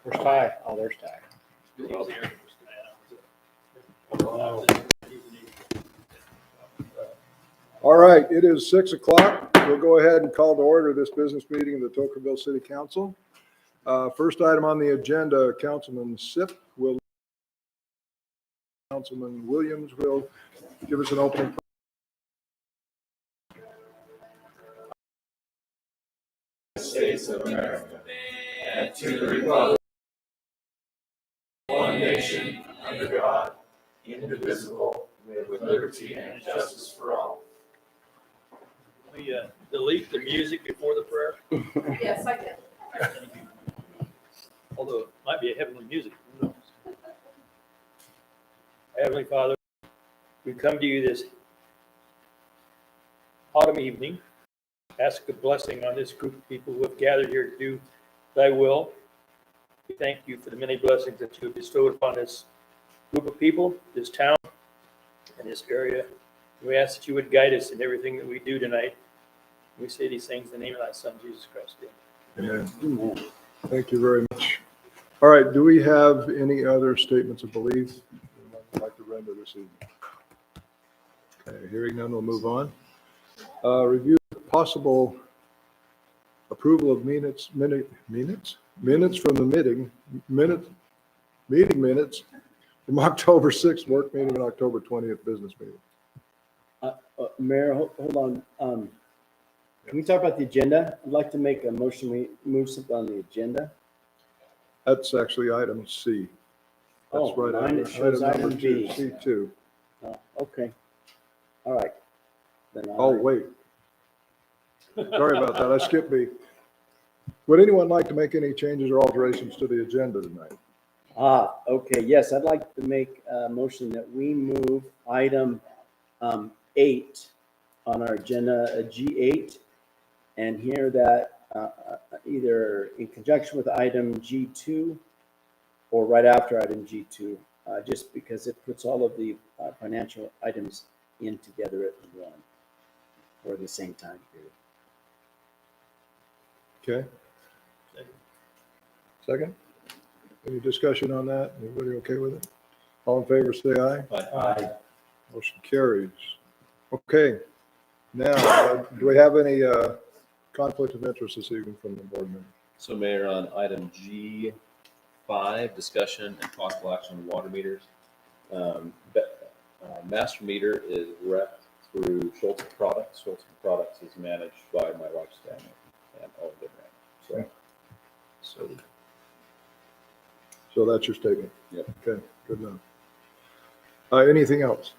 There's Ty. Oh, there's Ty. All right, it is 6 o'clock. We'll go ahead and call to order this business meeting of the Tocqueville City Council. First item on the agenda, Councilman Williams will give us an opening. States of America and to the republic, one nation, under God, indivisible, with liberty and justice for all. We delete the music before the prayer, Yes, I did. although it might be a heavenly music. Who knows? Heavenly Father, we come to you this autumn evening, ask a blessing on this group of people who have gathered here to do thy will. We thank you for the many blessings that you have bestowed upon this group of people, this town, and this area. We ask that you would guide us in everything that we do tonight. We say these things in the name of thy Son, Jesus Christ. Amen. Thank you very much. All right, do we have any other statements of belief you'd like to render this evening? Okay, hearing none, we'll move on. Review possible approval of minutes from the meeting minutes from October 6th work meeting and October 20th business meeting. Mayor, hold on. Can we talk about the agenda? I'd like to make a motion. We move something on the agenda. That's actually item C. That's Oh, right. mine, it shows Item number item B. C2. Oh, okay. All right. Then Oh, wait. Sorry about that. I skipped B. Would anyone like to make any changes or alterations to the agenda tonight? Okay. Yes, I'd like to make a motion that we move item 8 on our agenda, G8, and here that either in conjunction with item G2 or right after item G2, just because it puts all of the financial items in together at one or the same time period. Okay. Second? Any discussion on that? Everybody okay with it? All in favor, say aye. Aye. Motion carries. Okay. Now, do we have any conflict of interest this evening from the board member? So Mayor, on item G5, discussion and possible action on water meters. Master meter is rep through Schultz Products. Schultz Products is managed by my wife's family and all of their managers. So that's your statement? Yep. Okay, good enough. Anything else?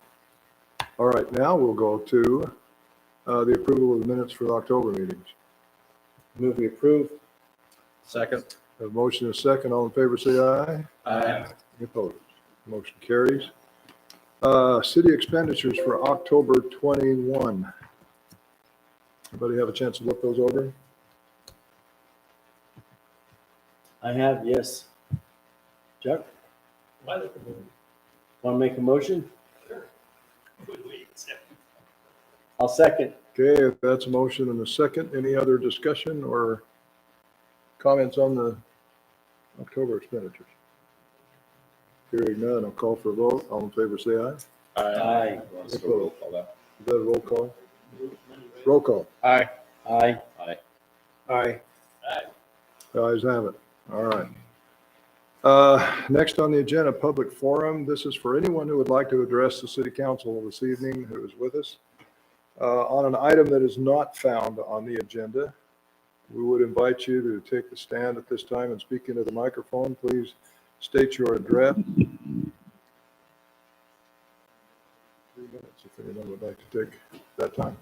All right, now we'll go to the approval of the minutes for the October meetings. Move we approve. Second. A motion is second. All in favor, say aye. Aye. Any opposed? Motion carries. City expenditures for October 21. Everybody have a chance to look those over? I have, yes. Chuck, Why look at them? want to make a motion? Would we accept? I'll second. Okay, if that's a motion and a second, any other discussion or comments on the October expenditures? Hearing none, I'll call for a vote. All in favor, say aye. Aye. So roll call that. Is that a roll call? Roll call. Aye. Aye. Aye. The ayes have it. All right. Next on the agenda, public forum. This is for anyone who would like to address the city council this evening who is with us. On an item that is not found on the agenda, we would invite you to take the stand at this time and speak into the microphone. Please state your address. 3 minutes if anyone would like to take that time.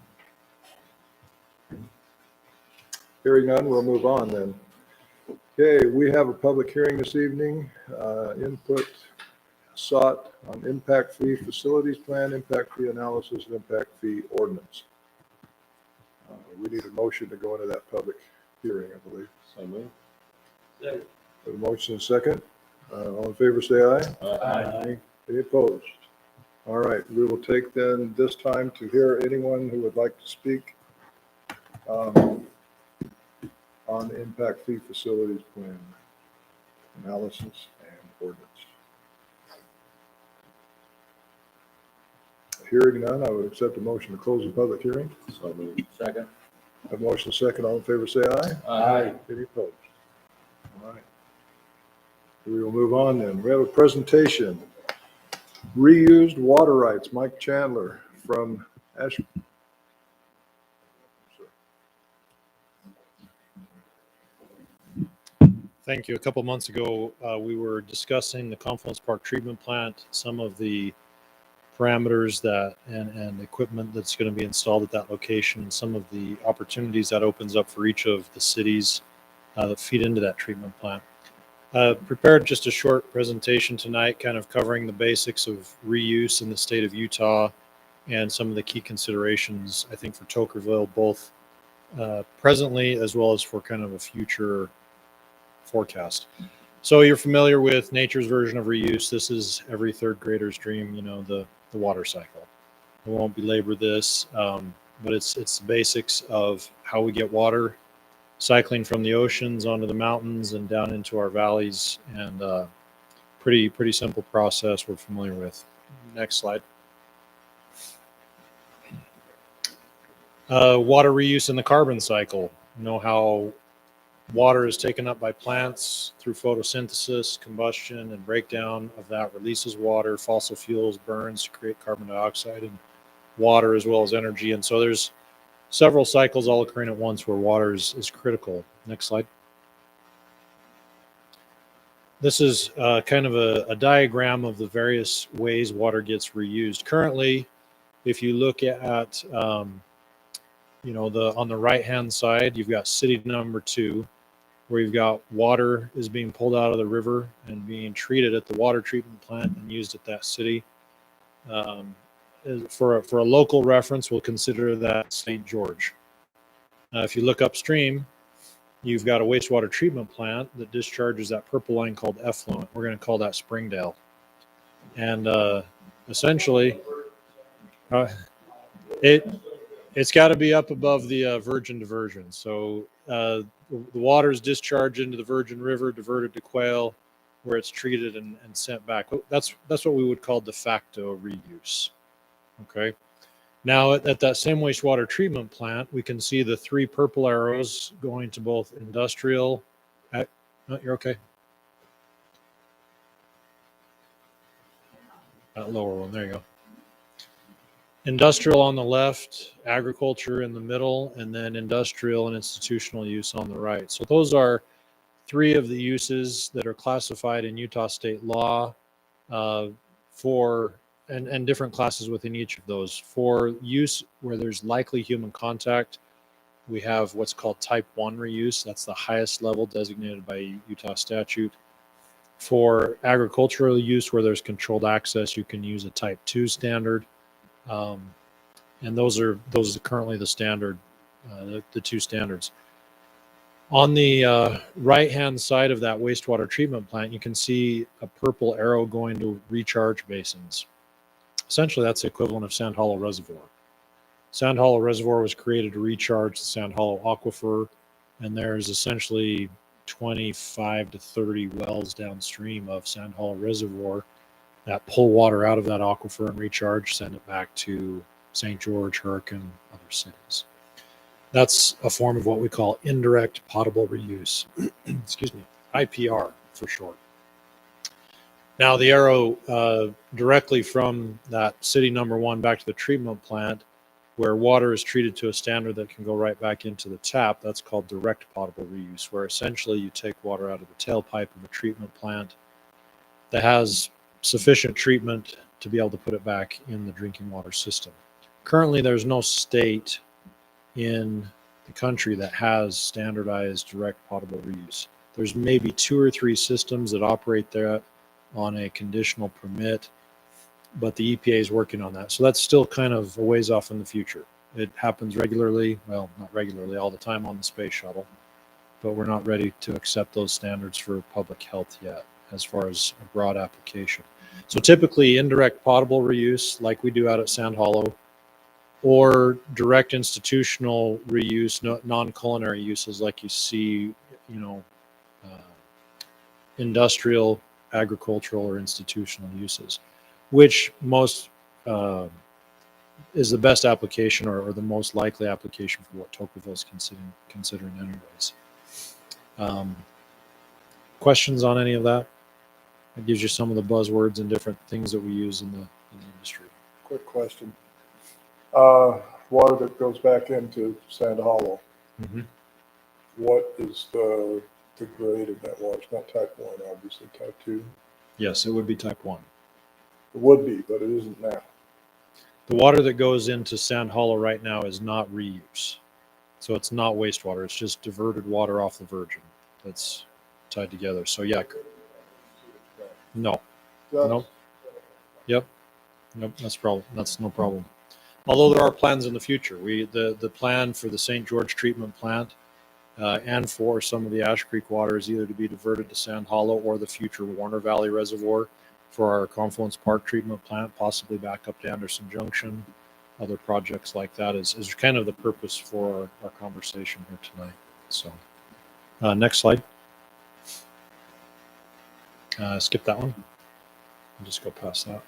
Hearing none, we'll move on then. Okay, we have a public hearing this evening. Input sought on impact fee facilities plan, impact fee analysis, and impact fee ordinance. We need a motion to go into that public hearing, I believe. So move. Second. A motion and second. All in favor, say aye. Aye. Any opposed? All right, we will take then this time to hear anyone who would like to speak on impact fee facilities plan. analysis and ordinance. Hearing none, I would accept a motion to close the public hearing. So moved. Second. Have a motion second. All in favor, say aye. Aye. Any opposed? All right. We will move on then. We have a presentation. Reused water rights, Mike Chandler from Ash. Thank you. A couple months ago, we were discussing the Confluence Park treatment plant, some of the parameters that and equipment that's going to be installed at that location, and some of the opportunities that opens up for each of the cities that feed into that treatment plant. Prepared just a short presentation tonight, kind of covering the basics of reuse in the state of Utah and some of the key considerations, I think, for Tokerville, both presently as well as for kind of a future forecast. So you're familiar with nature's version of reuse. This is every third grader's dream, you know, the water cycle. I won't belabor this, but it's the basics of how we get water cycling from the oceans onto the mountains and down into our valleys, and pretty simple process we're familiar with. Next slide. Water reuse in the carbon cycle. You know how water is taken up by plants through photosynthesis, combustion, and breakdown of that releases water. Fossil fuels burns to create carbon dioxide and water as well as energy. And so there's several cycles all occurring at once where water is critical. Next slide. This is kind of a diagram of the various ways water gets reused. Currently, if you look at, you know, on the right-hand side, you've got city number 2, where you've got water is being pulled out of the river and being treated at the water treatment plant and used at that city. For a local reference, we'll consider that St. George. If you look upstream, you've got a wastewater treatment plant that discharges that purple line called effluent. We're going to call that Springdale. And essentially, it's got to be up above the virgin diversion. So the water is discharged into the Virgin River, diverted to Quail, where it's treated and sent back. That's what we would call de facto reuse. Okay. Now at that same wastewater treatment plant, we can see the 3 purple arrows going to both industrial. No, you're okay. That lower one. There you go. Industrial on the left, agriculture in the middle, and then industrial and institutional use on the right. So those are 3 of the uses that are classified in Utah state law and different classes within each of those. For use where there's likely human contact, we have what's called type 1 reuse. That's the highest level designated by Utah statute. For agricultural use where there's controlled access, you can use a type 2 standard. And those are currently the standard, the 2 standards. On the right-hand side of that wastewater treatment plant, you can see a purple arrow going to recharge basins. Essentially, that's the equivalent of Sand Hollow Reservoir. Sand Hollow Reservoir was created to recharge the Sand Hollow Aquifer, and there's essentially 25 to 30 wells downstream of Sand Hollow Reservoir that pull water out of that aquifer and recharge, send it back to St. George, Hurricane, other cities. That's a form of what we call indirect potable reuse. Excuse me, IPR for short. Now the arrow directly from that city number 1 back to the treatment plant, where water is treated to a standard that can go right back into the tap, that's called direct potable reuse, where essentially you take water out of the tailpipe of a treatment plant that has sufficient treatment to be able to put it back in the drinking water system. Currently, there's no state in the country that has standardized direct potable reuse. There's maybe 2 or 3 systems that operate there on a conditional permit, but the EPA is working on that. So that's still kind of a ways off in the future. It happens regularly, well, not regularly, all the time on the space shuttle, but we're not ready to accept those standards for public health yet as far as a broad application. So typically indirect potable reuse, like we do out at Sand Hollow, or direct institutional reuse, non-culinary uses like you see, you know, industrial, agricultural, or institutional uses, which most is the best application or the most likely application for what Tocqueville is considering anyways. Questions on any of that? It gives you some of the buzzwords and different things that we use in the industry. Quick question. Water that goes back into Sand Hollow, Mhm. what is the grade of that water? It's not type 1, obviously, type 2. Yes, it would be type 1. It would be, but it isn't now. The water that goes into Sand Hollow right now is not reuse. So it's not wastewater. It's just diverted water off the Virgin that's tied together. So yeah, no, nope. Yep. Nope, that's no problem. Although there are plans in the future. The plan for the St. George treatment plant and for some of the Ash Creek water is either to be diverted to Sand Hollow or the future Warner Valley Reservoir for our Confluence Park treatment plant, possibly back up to Anderson Junction. Other projects like that is kind of the purpose for our conversation here tonight. So next slide. Skip that one. I'll just go past that.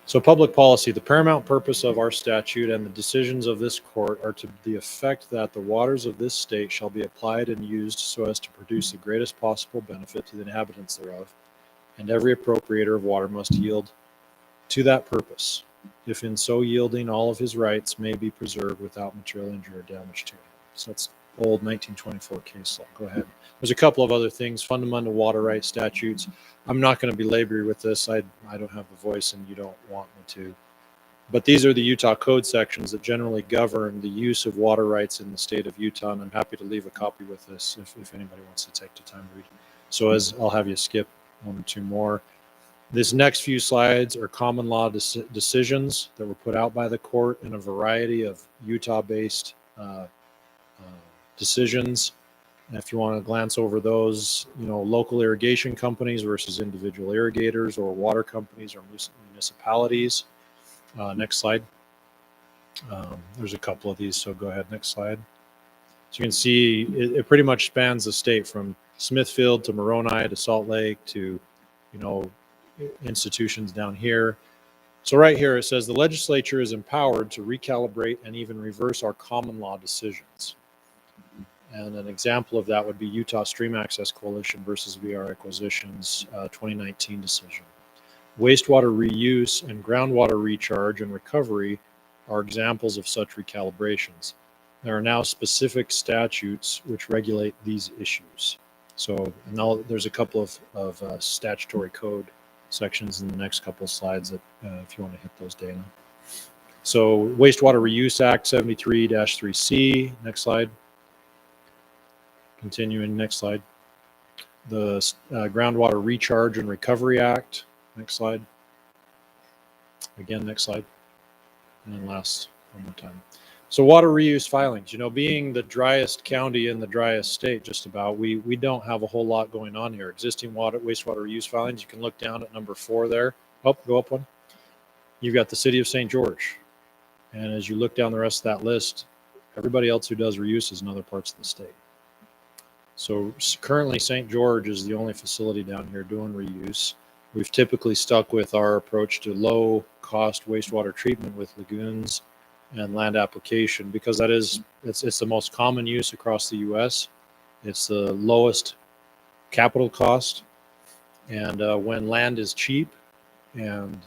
So public policy, the paramount purpose of our statute and the decisions of this court are to the effect that the waters of this state shall be applied and used so as to produce the greatest possible benefit to the inhabitants thereof, and every appropriator of water must yield to that purpose, if in so yielding all of his rights may be preserved without material injury or damage to him. So that's old 1924 case law. Go ahead. There's a couple of other things, fundamental water rights statutes. I'm not going to belabor you with this. I don't have the voice and you don't want me to. But these are the Utah Code sections that generally govern the use of water rights in the state of Utah, and I'm happy to leave a copy with this if anybody wants to take the time to read it. So as I'll have you skip one or two more. This next few slides are common law decisions that were put out by the court in a variety of Utah-based decisions. And if you want to glance over those, local irrigation companies versus individual irrigators, or water companies or municipalities. Next slide. There's a couple of these, so go ahead. Next slide. So you can see it pretty much spans the state from Smithfield to Moroni to Salt Lake to, institutions down here. So right here it says the legislature is empowered to recalibrate and even reverse our common law decisions. And an example of that would be Utah Stream Access Coalition versus VR Acquisition's 2019 decision. Wastewater reuse and groundwater recharge and recovery are examples of such recalibrations. There are now specific statutes which regulate these issues. So now there's a couple of statutory code sections in the next couple of slides that if you want to hit those, Dana. So Wastewater Reuse Act 73-3C, next slide. Continuing, next slide. The Groundwater Recharge and Recovery Act, next slide. Again, next slide. And then last, one more time. So water reuse filings, being the driest county in the driest state, just about, we don't have a whole lot going on here. Existing wastewater reuse filings, you can look down at number 4 there. Oh, go up one. You've got the city of St. George. And as you look down the rest of that list, everybody else who does reuse is in other parts of the state. So currently St. George is the only facility down here doing reuse. We've typically stuck with our approach to low cost wastewater treatment with lagoons and land application because it's the most common use across the U.S. It's the lowest capital cost, and when land is cheap and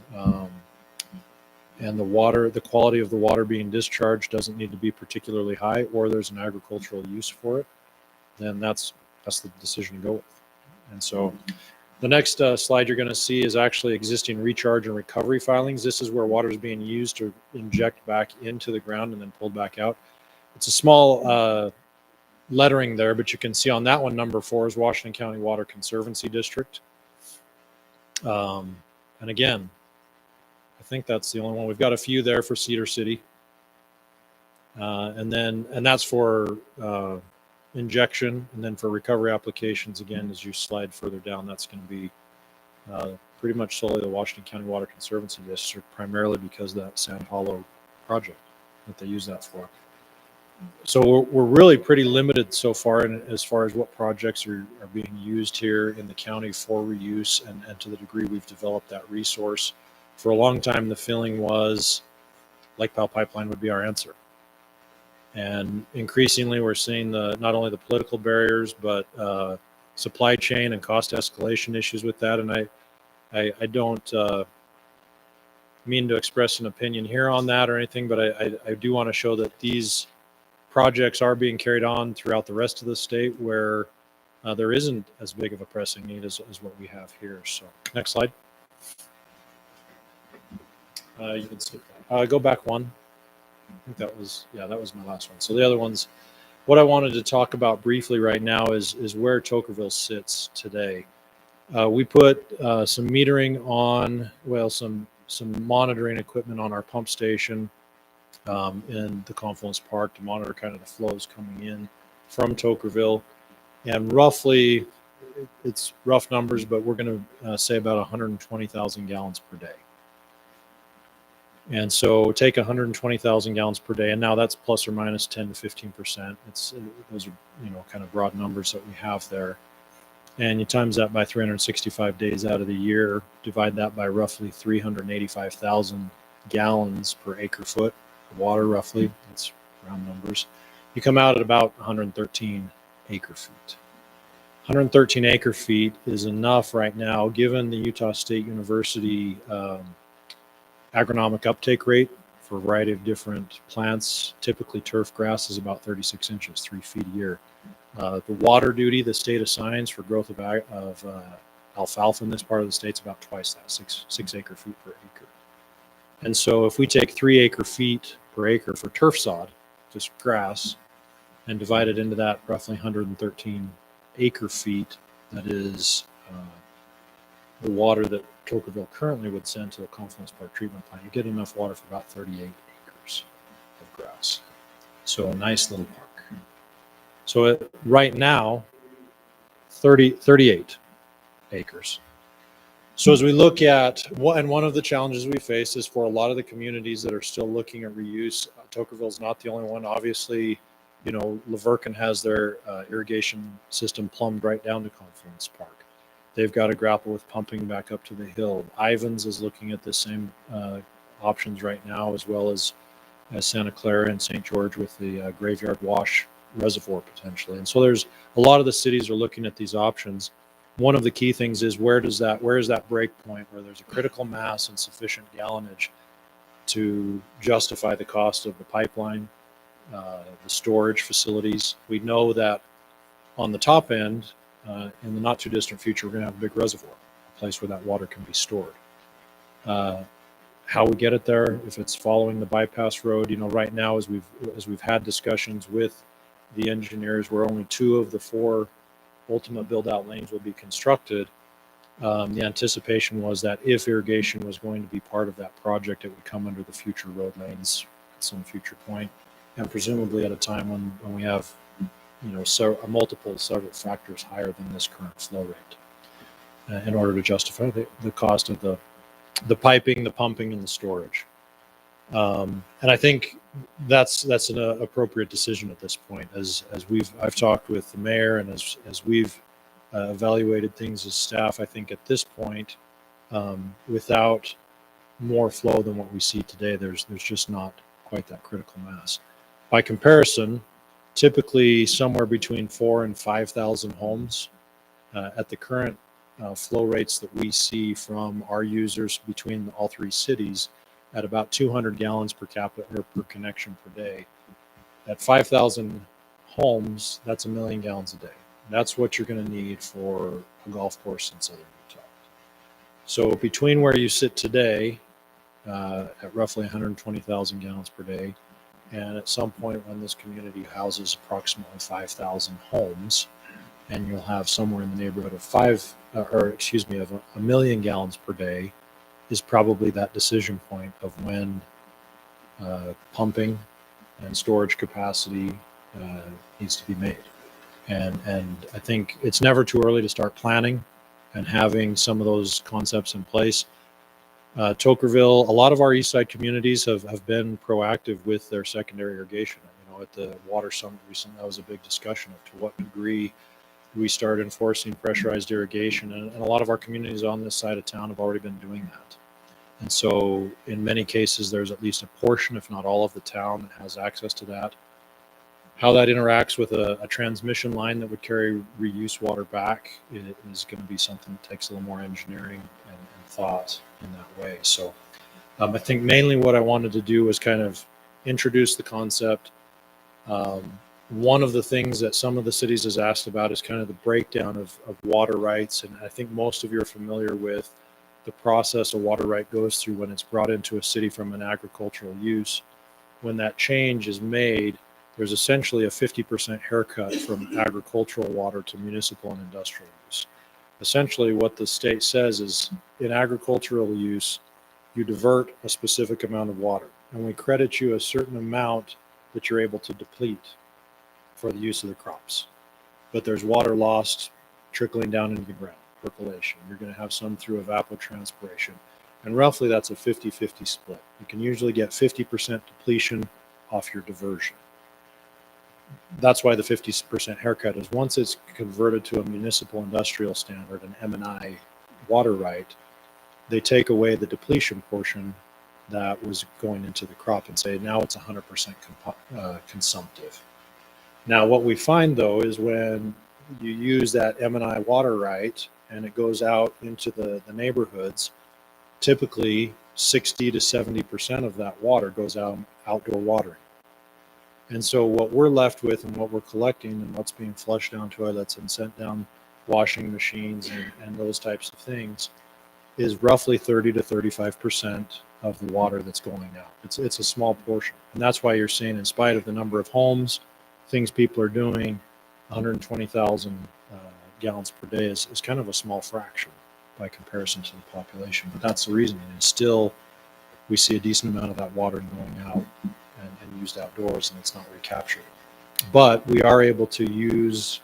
the quality of the water being discharged doesn't need to be particularly high, or there's an agricultural use for it, then that's the decision to go with. And so the next slide you're going to see is actually existing recharge and recovery filings. This is where water is being used to inject back into the ground and then pulled back out. It's a small lettering there, but you can see on that one, number 4 is Washington County Water Conservancy District. And again, I think that's the only one. We've got a few there for Cedar City. And that's for injection, and then for recovery applications, again, as you slide further down, that's going to be pretty much solely the Washington County Water Conservancy District, primarily because of that Sand Hollow project that they use that for. So we're really pretty limited so far in, as far as what projects are being used here in the county for reuse, and to the degree we've developed that resource. For a long time, the feeling was Lake Powell Pipeline would be our answer. And increasingly, we're seeing not only the political barriers, but supply chain and cost escalation issues with that. And I don't mean to express an opinion here on that or anything, but I do want to show that these projects are being carried on throughout the rest of the state where there isn't as big of a pressing need as what we have here. So next slide. You can skip that. Go back one. I think that was my last one. So the other ones, what I wanted to talk about briefly right now is where Toquerville sits today. We put some metering on, well, some monitoring equipment on our pump station in the Confluence Park to monitor kind of the flows coming in from Toquerville. And roughly, it's rough numbers, but we're going to say about 120,000 gallons per day. And so take 120,000 gallons per day, and now that's plus or minus 10 to 15%. Those are, kind of broad numbers that we have there. And you times that by 365 days out of the year, divide that by roughly 385,000 gallons per acre foot of water, roughly. That's round numbers. You come out at about 113 acre feet. 113 acre feet is enough right now, given the Utah State University agronomic uptake rate for a variety of different plants. Typically, turf grass is about 36 inches, 3 feet a year. The water duty the state assigns for growth of alfalfa in this part of the state is about twice that, 6 acre feet per acre. And so if we take 3 acre feet per acre for turf sod, just grass, and divide it into that roughly 113 acre feet, that is the water that Toquerville currently would send to the Confluence Park treatment plant, you get enough water for about 38 acres of grass. So a nice little park. So right now, 38 acres. So as we look at, and one of the challenges we face is for a lot of the communities that are still looking at reuse, Toquerville is not the only one. Obviously, Lavercan has their irrigation system plumbed right down to Confluence Park. They've got to grapple with pumping back up to the hill. Ivans is looking at the same options right now, as well as Santa Clara and St. George with the Graveyard Wash reservoir potentially. And so there's a lot of the cities are looking at these options. One of the key things is where is that break point where there's a critical mass and sufficient gallonage to justify the cost of the pipeline, the storage facilities. We know that on the top end, in the not too distant future, we're going to have a big reservoir, a place where that water can be stored. How we get it there, if it's following the bypass road, right now as we've had discussions with the engineers, where only 2 of the 4 ultimate build-out lanes will be constructed. The anticipation was that if irrigation was going to be part of that project, it would come under the future road lanes at some future point, and presumably at a time when we have several factors higher than this current flow rate in order to justify the cost of the piping, the pumping, and the storage. And I think that's an appropriate decision at this point. As I've talked with the mayor, and as we've evaluated things as staff, I think at this point, without more flow than what we see today, there's just not quite that critical mass. By comparison, typically somewhere between 4,000 and 5,000 homes at the current flow rates that we see from our users between all 3 cities at about 200 gallons per capita or per connection per day. At 5,000 homes, that's 1 million gallons a day. That's what you're going to need for a golf course in southern Utah. So between where you sit today at roughly 120,000 gallons per day, and at some point when this community houses approximately 5,000 homes, and you'll have somewhere in the neighborhood of 1 million gallons per day, is probably that decision point of when pumping and storage capacity needs to be made. And I think it's never too early to start planning and having some of those concepts in place. Toquerville, a lot of our east side communities have been proactive with their secondary irrigation. at the water summit recently, that was a big discussion of to what degree do we start enforcing pressurized irrigation. And a lot of our communities on this side of town have already been doing that. And so in many cases, there's at least a portion, if not all of the town that has access to that. How that interacts with a transmission line that would carry reuse water back is going to be something that takes a little more engineering and thought in that way. So I think mainly what I wanted to do was kind of introduce the concept. One of the things that some of the cities has asked about is kind of the breakdown of water rights. And I think most of you are familiar with the process a water right goes through when it's brought into a city from an agricultural use. When that change is made, there's essentially a 50% haircut from agricultural water to municipal and industrial use. Essentially what the state says is in agricultural use, you divert a specific amount of water and we credit you a certain amount that you're able to deplete for the use of the crops. But there's water lost trickling down into the ground, percolation. You're going to have some through evapotranspiration. And roughly that's a 50-50 split. You can usually get 50% depletion off your diversion. That's why the 50% haircut is once it's converted to a municipal industrial standard, an M&I water right, they take away the depletion portion that was going into the crop and say now it's 100% consumptive. Now what we find though is when you use that M&I water right and it goes out into the neighborhoods, typically 60 to 70% of that water goes out outdoor watering. And so what we're left with and what we're collecting and what's being flushed down toilets and sent down washing machines and those types of things is roughly 30 to 35% of the water that's going out. It's a small portion. And that's why you're seeing, in spite of the number of homes, things people are doing, 120,000 gallons per day is kind of a small fraction by comparison to the population. But that's the reason. And still, we see a decent amount of that water going out and used outdoors, and it's not recaptured. But we are able to use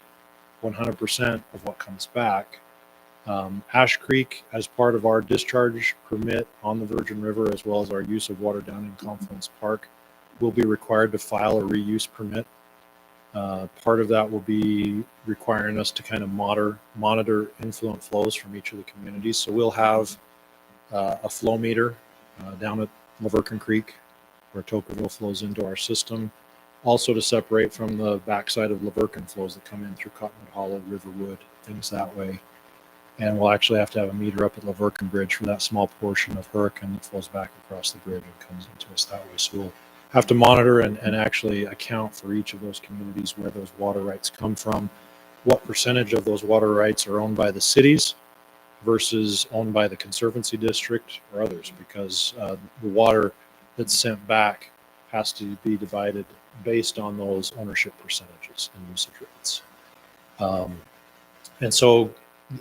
100% of what comes back. Ash Creek, as part of our discharge permit on the Virgin River, as well as our use of water down in Confluence Park, will be required to file a reuse permit. Part of that will be requiring us to kind of monitor influent flows from each of the communities. So we'll have a flow meter down at Lavercan Creek where Tocqueville flows into our system, also to separate from the backside of Lavercan flows that come in through Cottonwood Hollow, Riverwood, things that way. And we'll actually have to have a meter up at Lavercan Bridge for that small portion of Hurricane that flows back across the bridge and comes into us that way. So we'll have to monitor and actually account for each of those communities where those water rights come from, what percentage of those water rights are owned by the cities versus owned by the Conservancy District or others, because the water that's sent back has to be divided based on those ownership percentages and usage rates. And so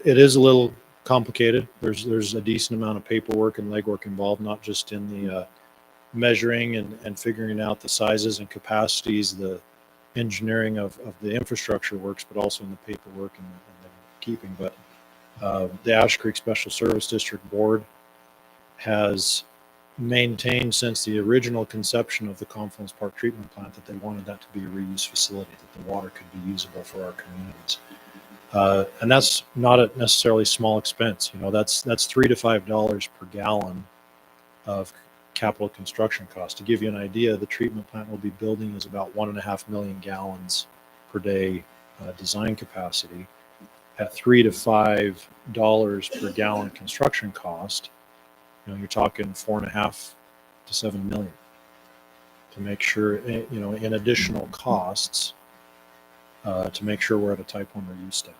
it is a little complicated. There's a decent amount of paperwork and legwork involved, not just in the measuring and figuring out the sizes and capacities, the engineering of the infrastructure works, but also in the paperwork and the keeping. But the Ash Creek Special Service District Board has maintained since the original conception of the Confluence Park treatment plant that they wanted that to be a reuse facility, that the water could be usable for our communities. And that's not a necessarily small expense. You know, that's $3 to $5 per gallon of capital construction cost. To give you an idea, the treatment plant we'll be building is about 1.5 million gallons per day design capacity. At $3 to $5 per gallon construction cost, you know, you're talking 4.5 to 7 million to make sure, you know, in additional costs to make sure we're at a Type 1 reuse standard.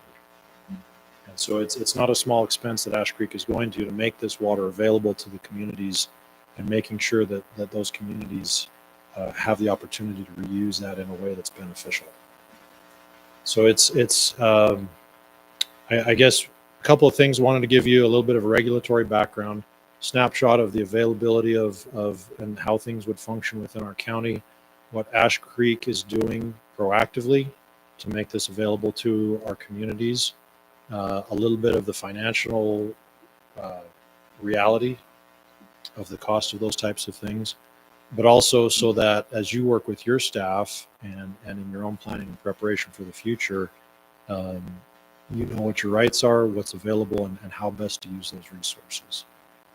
And so it's not a small expense that Ash Creek is going to make this water available to the communities and making sure that those communities have the opportunity to reuse that in a way that's beneficial. So I guess a couple of things. Wanted to give you a little bit of a regulatory background, snapshot of the availability of and how things would function within our county, what Ash Creek is doing proactively to make this available to our communities, a little bit of the financial reality of the cost of those types of things, but also so that as you work with your staff and in your own planning and preparation for the future, you know what your rights are, what's available, and how best to use those resources.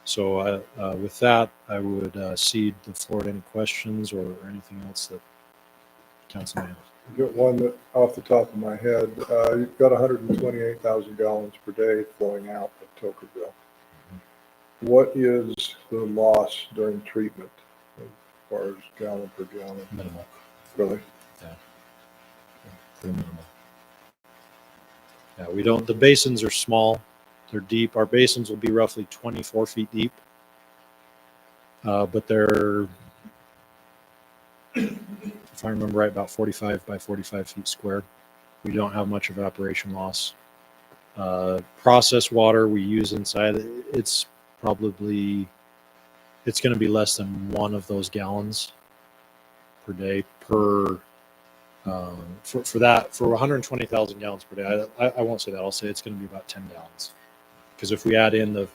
So with that, I would cede the floor to any questions or anything else that council may have. Get one that off the top of my head. You've got 128,000 gallons per day flowing out of Tokerville. What is the loss during treatment as far as gallon per gallon? Minimal. Really? Pretty minimal. Yeah, we don't, the basins are small, they're deep. Our basins will be roughly 24 feet deep. But they're, if I remember right, about 45 by 45 feet square. We don't have much evaporation loss. Processed water we use inside, it's probably, it's going to be less than one of those gallons per day for that, for 120,000 gallons per day. I won't say that. I'll say it's going to be about 10 gallons. Because if we add in the,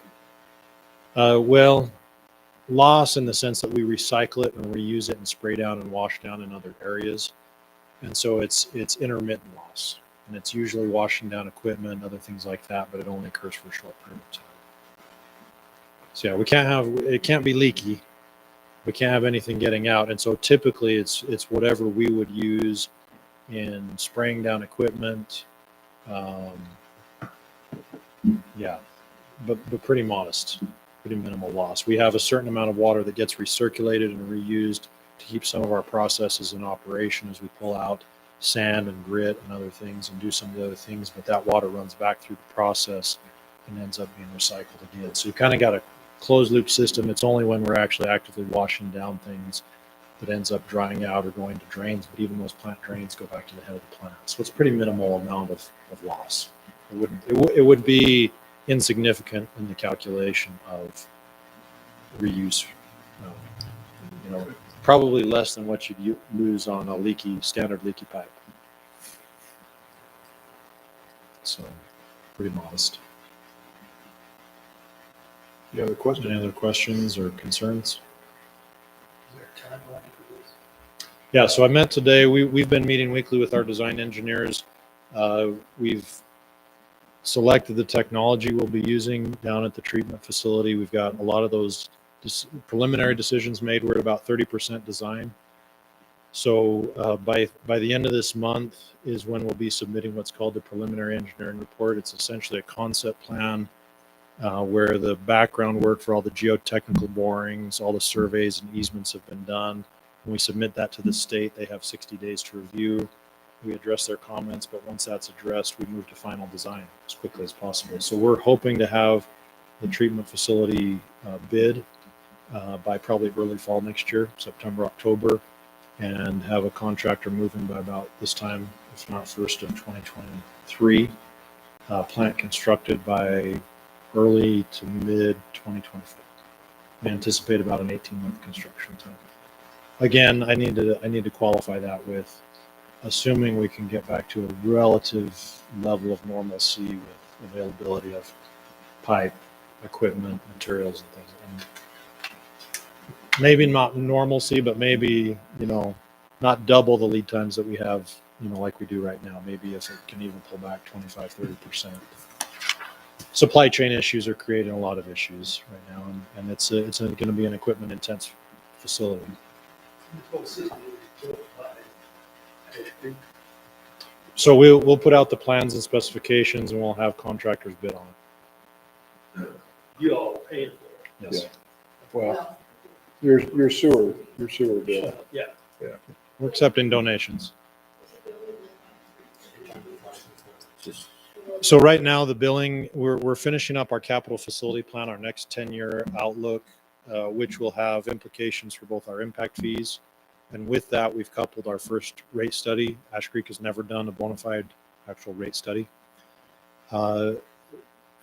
loss in the sense that we recycle it and reuse it and spray down and wash down in other areas. And so it's intermittent loss. And it's usually washing down equipment, other things like that, but it only occurs for a short period of time. So yeah, it can't be leaky. We can't have anything getting out. And so typically it's whatever we would use in spraying down equipment. Yeah, but pretty modest, pretty minimal loss. We have a certain amount of water that gets recirculated and reused to keep some of our processes in operation as we pull out sand and grit and other things and do some of the other things, but that water runs back through the process and ends up being recycled again. So you kind of got a closed loop system. It's only when we're actually actively washing down things that ends up drying out or going to drains, but even those plant drains go back to the head of the plant. So it's pretty minimal amount of loss. It would be insignificant in the calculation of reuse. Probably less than what you'd lose on a standard leaky pipe. So pretty modest. Any other questions? Any other questions or concerns? Is there a timeline for this? Yeah, so I met today. We've been meeting weekly with our design engineers. We've selected the technology we'll be using down at the treatment facility. We've got a lot of those preliminary decisions made. We're at about 30% design. So by the end of this month is when we'll be submitting what's called the preliminary engineering report. It's essentially a concept plan where the background work for all the geotechnical borings, all the surveys and easements have been done. When we submit that to the state, they have 60 days to review. We address their comments, but once that's addressed, we move to final design as quickly as possible. So we're hoping to have the treatment facility bid by probably early fall next year, September, October, and have a contractor moving by about this time, if not first of 2023. Plant constructed by early to mid 2024. We anticipate about an 18-month construction time. Again, I need to qualify that with assuming we can get back to a relative level of normalcy with availability of pipe, equipment, materials, and things. And maybe not normalcy, but maybe, not double the lead times that we have, like we do right now. Maybe if it can even pull back 25, 30%. Supply chain issues are creating a lot of issues right now, and it's going to be an equipment intense facility. So we'll put out the plans and specifications, and we'll have contractors bid on it. You all paid for it. Yes. Well, your sewer bill. Yeah. We're accepting donations. So right now, the billing, we're finishing up our capital facility plan, our next 10-year outlook, which will have implications for both our impact fees. And with that, we've coupled our first rate study. Ash Creek has never done a bona fide actual rate study.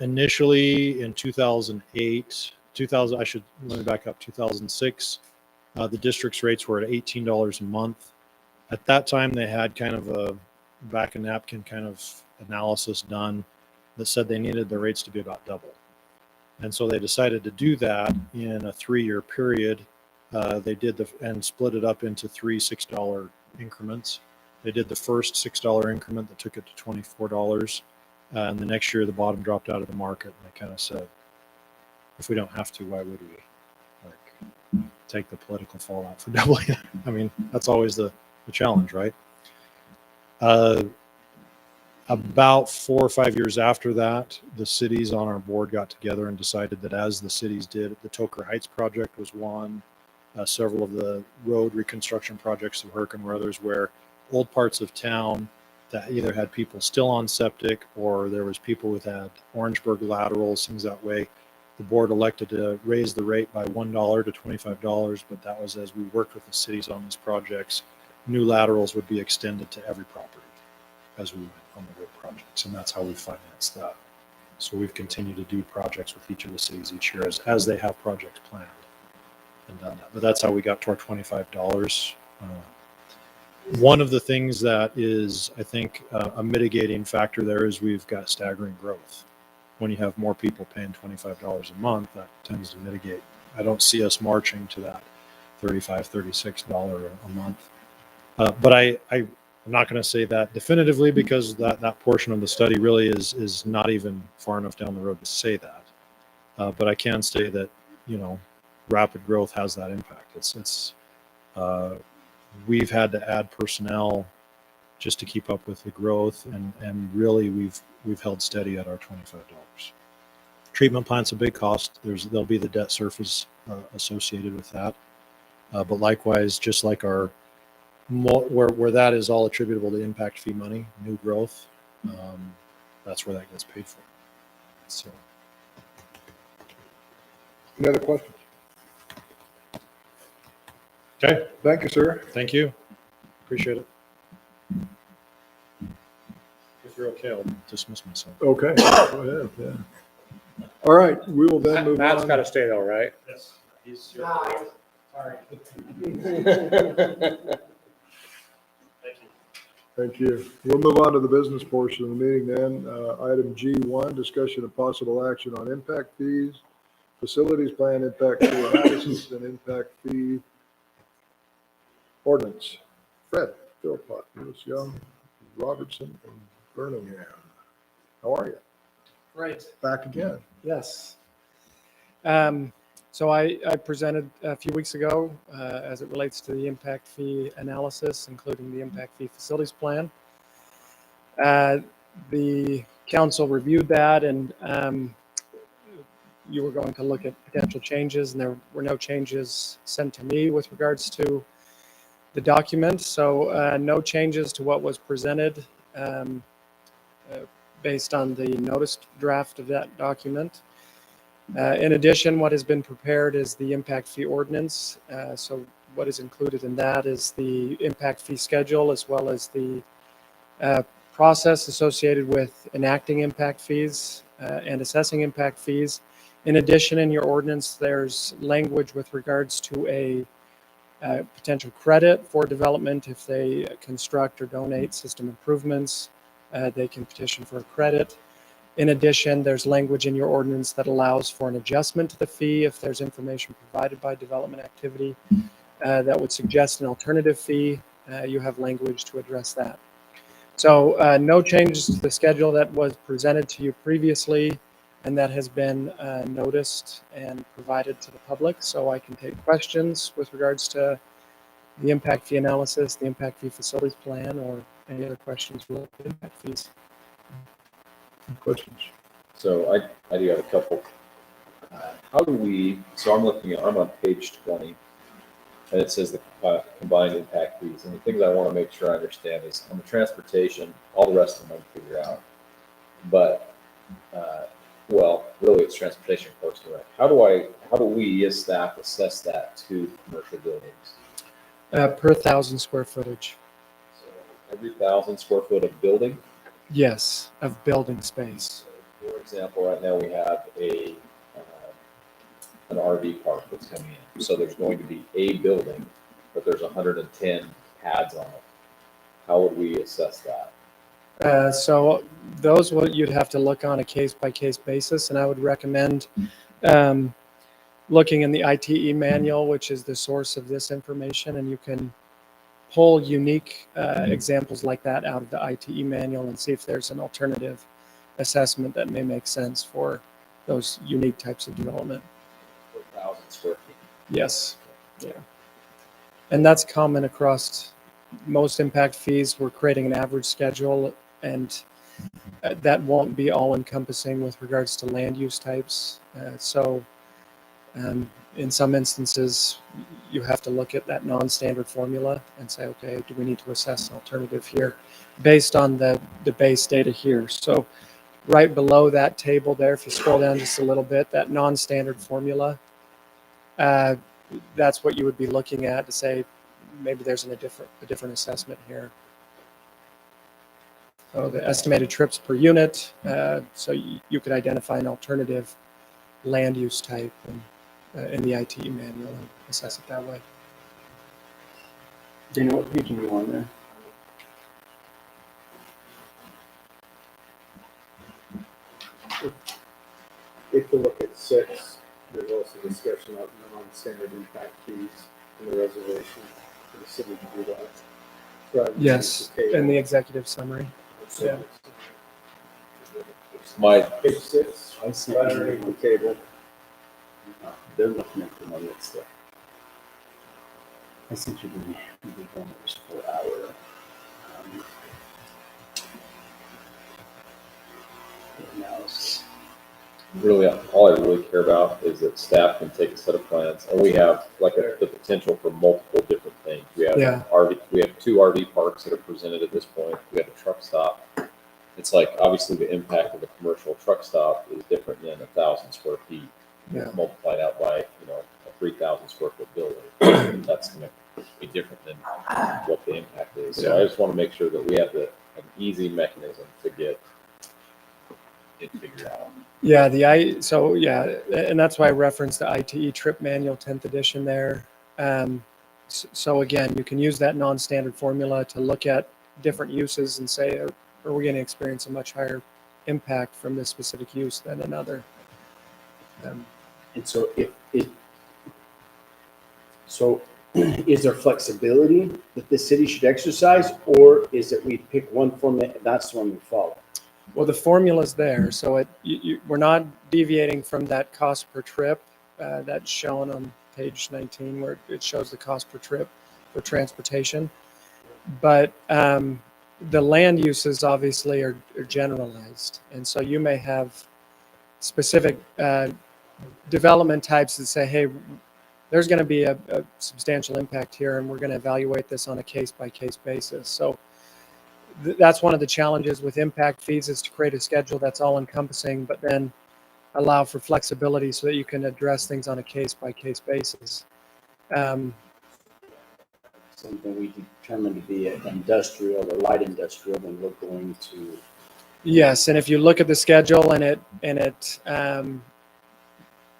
Initially in 2006, the district's rates were at $18 a month. At that time, they had kind of a back and napkin kind of analysis done that said they needed the rates to be about double. And so they decided to do that in a 3-year period They did and split it up into three $6 increments. They did the first $6 increment that took it to $24. And the next year, the bottom dropped out of the market. And they kind of said, if we don't have to, why would we? Like, take the political fallout for doubling it. I mean, that's always the challenge, right? About 4 or 5 years after that, the cities on our board got together and decided that as the cities did, the Toker Heights project was one, several of the road reconstruction projects through Hurricane were others, where old parts of town that either had people still on septic or there was people with had Orangeburg laterals, things that way. The board elected to raise the rate by $1 to $25, but that was as we worked with the cities on these projects. New laterals would be extended to every property as we went on the road projects, and that's how we financed that. So we've continued to do projects with each of the cities each year as they have projects planned and done that. But that's how we got to our $25. One of the things that is, I think, a mitigating factor there is we've got staggering growth. When you have more people paying $25 a month, that tends to mitigate. I don't see us marching to that $35, $36 a month. But I'm not going to say that definitively because that portion of the study really is not even far enough down the road to say that. But I can say that, rapid growth has that impact. We've had to add personnel just to keep up with the growth, and really we've held steady at our $25. Treatment plant's a big cost. There'll be the debt surface associated with that, but likewise, just like our where that is all attributable to impact fee money, new growth, that's where that gets paid for. So, Any other questions? okay, Thank you, sir. thank you, appreciate it. If you're okay, I'll dismiss myself. Okay, go ahead, yeah. All right, we will then move Matt's on. got to stay though, right? Yes, he's Thank you. We'll move on to the business portion of the meeting then. Item G1, discussion of possible action on impact fees, facilities plan impact fee analysis, and impact fee ordinance. Fred Philpott, Lewis Young, Robertson, and Birmingham. How are you? Right, Back again. yes. So I presented a few weeks ago as it relates to the impact fee analysis, including the impact fee facilities plan. The council reviewed that, and you were going to look at potential changes, and there were no changes sent to me with regards to the document. So no changes to what was presented based on the notice draft of that document. In addition, what has been prepared is the impact fee ordinance. So what is included in that is the impact fee schedule, as well as the process associated with enacting impact fees and assessing impact fees. In addition, in your ordinance, there's language with regards to a potential credit for development. If they construct or donate system improvements, they can petition for a credit. In addition, there's language in your ordinance that allows for an adjustment to the fee if there's information provided by development activity that would suggest an alternative fee. You have language to address that. So no changes to the schedule that was presented to you previously, and that has been noticed and provided to the public. So I can take questions with regards to the impact fee analysis, the impact fee facilities plan, or any other questions related to impact fees. Questions? So I do have a couple. I'm on page 20, and it says the combined impact fees. And the things I want to make sure I understand is on the transportation, all the rest of them I can figure out. But, really it's transportation Parks and Rec. How do we as staff assess that to commercial buildings? Per 1,000 square footage. So every 1,000 square foot of building? Yes, of building space. For example, right now we have an RV park that's coming in. So there's going to be a building, but there's 110 pads on it. How would we assess that? So those you'd have to look on a case-by-case basis, and I would recommend looking in the ITE manual, which is the source of this information, and you can pull unique examples like that out of the ITE manual and see if there's an alternative assessment that may make sense for those unique types of development. 1,000 square feet. Yes. Yeah. And that's common across most impact fees. We're creating an average schedule, and that won't be all encompassing with regards to land use types. In some instances, you have to look at that non-standard formula and say, okay, do we need to assess an alternative here based on the base data here? So right below that table there, if you scroll down just a little bit, that non-standard formula, that's what you would be looking at to say, maybe there's a different assessment here. So the estimated trips per unit, so you could identify an alternative land use type in the ITE manual and assess it that way. Do you know what page you on there? If you look at 6, there's also discussion of non-standard impact fees in the reservation for the city to do that. Rather than Yes, just a in the executive summary. Yeah. My, Page 6, I see. right underneath the table. They're looking at the one that's there. I sent you the numbers for our. Analysis. really, all I really care about is that staff can take a set of plans, and we have the potential for multiple different things. We have Yeah. we have 2 RV parks that are presented at this point. We have a truck stop. It's like, obviously, the impact of a commercial truck stop is different than 1,000 square feet. Yeah. Multiplied out by, a 3,000 square foot building. That's going to be different than what the impact is. So I just want to make sure that we have an easy mechanism to get it figured out. Yeah, and that's why I referenced the ITE trip manual 10th edition there. So again, you can use that non-standard formula to look at different uses and say, are we going to experience a much higher impact from this specific use than another? And so is there flexibility that the city should exercise, or is it we pick one format and that's the one we follow? Well, the formula's there, so we're not deviating from that cost per trip that's shown on page 19, where it shows the cost per trip for transportation. But the land uses obviously are generalized, and so you may have specific development types that say, hey, there's going to be a substantial impact here, and we're going to evaluate this on a case-by-case basis. So that's one of the challenges with impact fees, is to create a schedule that's all-encompassing, but then allow for flexibility so that you can address things on a case-by-case basis. Something we determine to be industrial or light industrial, then we're going to. Yes, and if you look at the schedule and it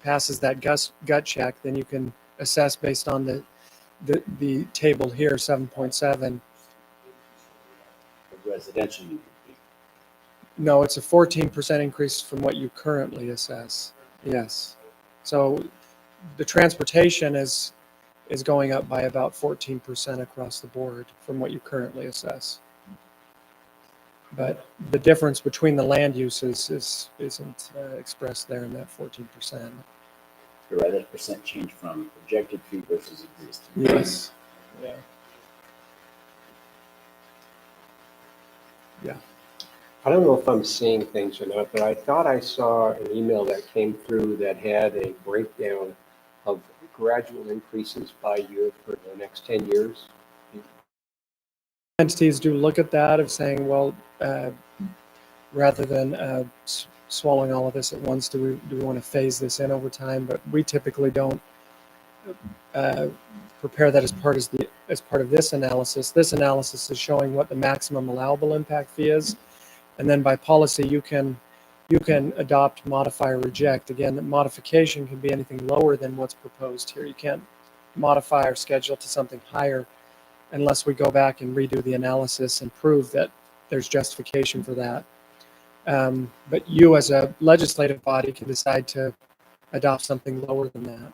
passes that gut check, then you can assess based on the table here, 7.7. Residential need to be. No, it's a 14% increase from what you currently assess. Yes. So the transportation is going up by about 14% across the board from what you currently assess. But the difference between the land uses isn't expressed there in that 14%. Right, that percent change from projected fee versus existing. Yes. Yeah. Yeah. I don't know if I'm seeing things or not, but I thought I saw an email that came through that had a breakdown of gradual increases by year for the next 10 years. Entities do look at that of saying, well, rather than swallowing all of this at once, do we want to phase this in over time? But we typically don't prepare that as part of this analysis. This analysis is showing what the maximum allowable impact fee is, and then by policy you can adopt, modify, or reject. Again, the modification can be anything lower than what's proposed here. You can't modify our schedule to something higher unless we go back and redo the analysis and prove that there's justification for that. But you as a legislative body can decide to adopt something lower than that.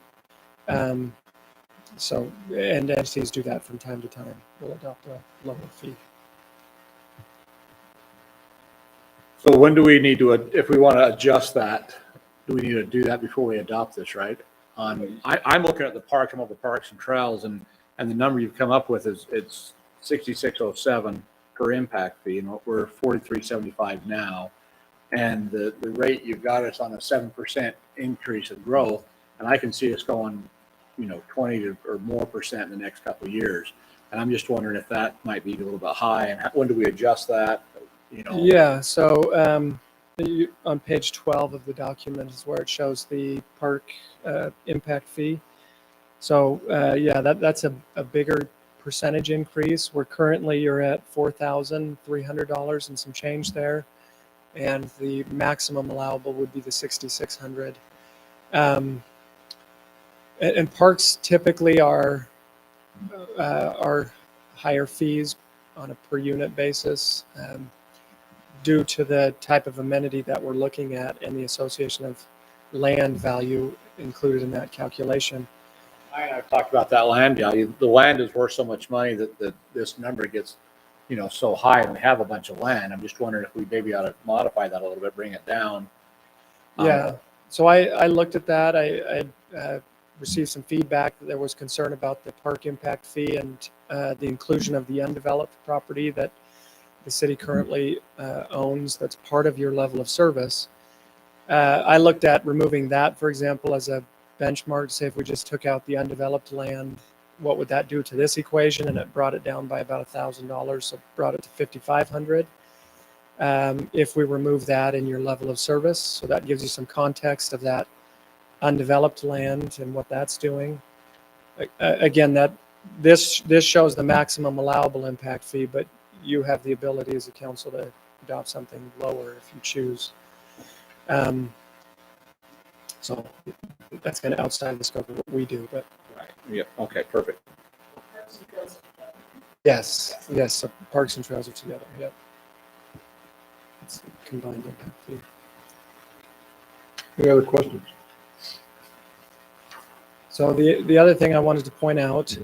So, and entities do that from time to time. We'll adopt a lower fee. So when do we need to, if we want to adjust that, do we need to do that before we adopt this, right? I'm looking at the park, I'm over Parks and Trails, and the number you've come up with is, it's 6607 per impact fee, and we're 4375 now. And the rate you've got us on a 7% increase in growth, and I can see us going, 20 or more percent in the next couple of years. And I'm just wondering if that might be a little bit high, and when do we adjust that? Yeah, so on page 12 of the document is where it shows the park impact fee. So yeah, that's a bigger percentage increase. You're at $4,300 and some change there, and the maximum allowable would be the $6,600. And parks typically are higher fees on a per unit basis due to the type of amenity that we're looking at and the association of land value included in that calculation. I've talked about that land value. The land is worth so much money that this number gets, so high, and we have a bunch of land. I'm just wondering if we maybe ought to modify that a little bit, bring it down. Yeah. So I looked at that. I received some feedback that there was concern about the park impact fee and the inclusion of the undeveloped property that the city currently owns that's part of your level of service. I looked at removing that, for example, as a benchmark. Say if we just took out the undeveloped land, what would that do to this equation? And it brought it down by about $1,000, so brought it to $5,500. If we remove that in your level of service, so that gives you some context of that undeveloped land and what that's doing. Again, this shows the maximum allowable impact fee, but you have the ability as a council to adopt something lower if you choose. So that's kind of outside the scope of what we do, but Right. Yep. Okay. Perfect. yes, so Parks and Trails are together. Yep. It's a combined impact fee. Any other questions? So the other thing I wanted to point out,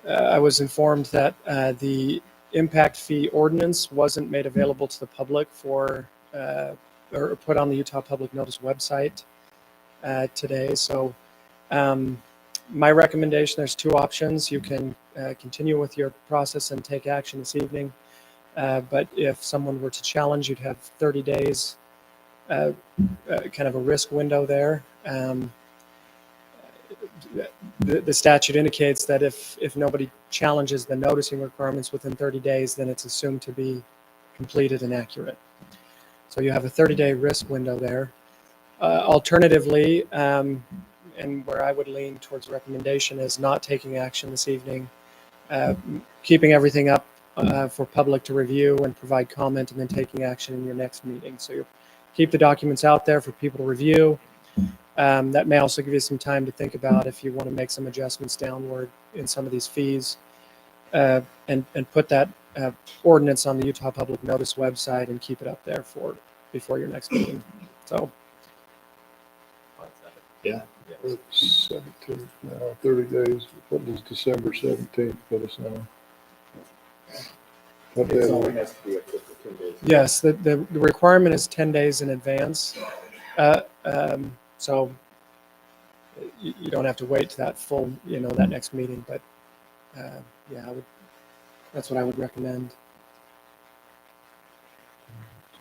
I was informed that the impact fee ordinance wasn't made available to the public or put on the Utah Public Notice website today. So my recommendation, there's two options. You can continue with your process and take action this evening. But if someone were to challenge, you'd have 30 days, kind of a risk window there. The statute indicates that if nobody challenges the noticing requirements within 30 days, then it's assumed to be completed and accurate. So you have a 30-day risk window there. Alternatively, and where I would lean towards recommendation is not taking action this evening, keeping everything up for public to review and provide comment, and then taking action in your next meeting. So you keep the documents out there for people to review. That may also give you some time to think about if you want to make some adjustments downward in some of these fees, and put that ordinance on the Utah Public Notice website and keep it up there before your next meeting. So, Yeah. 17th now, 30 days. What does December 17th put us now? What day It is only it? has to be up to 10 days. yes, the requirement is 10 days in advance. So you don't have to wait to that full, that next meeting, but yeah, that's what I would recommend.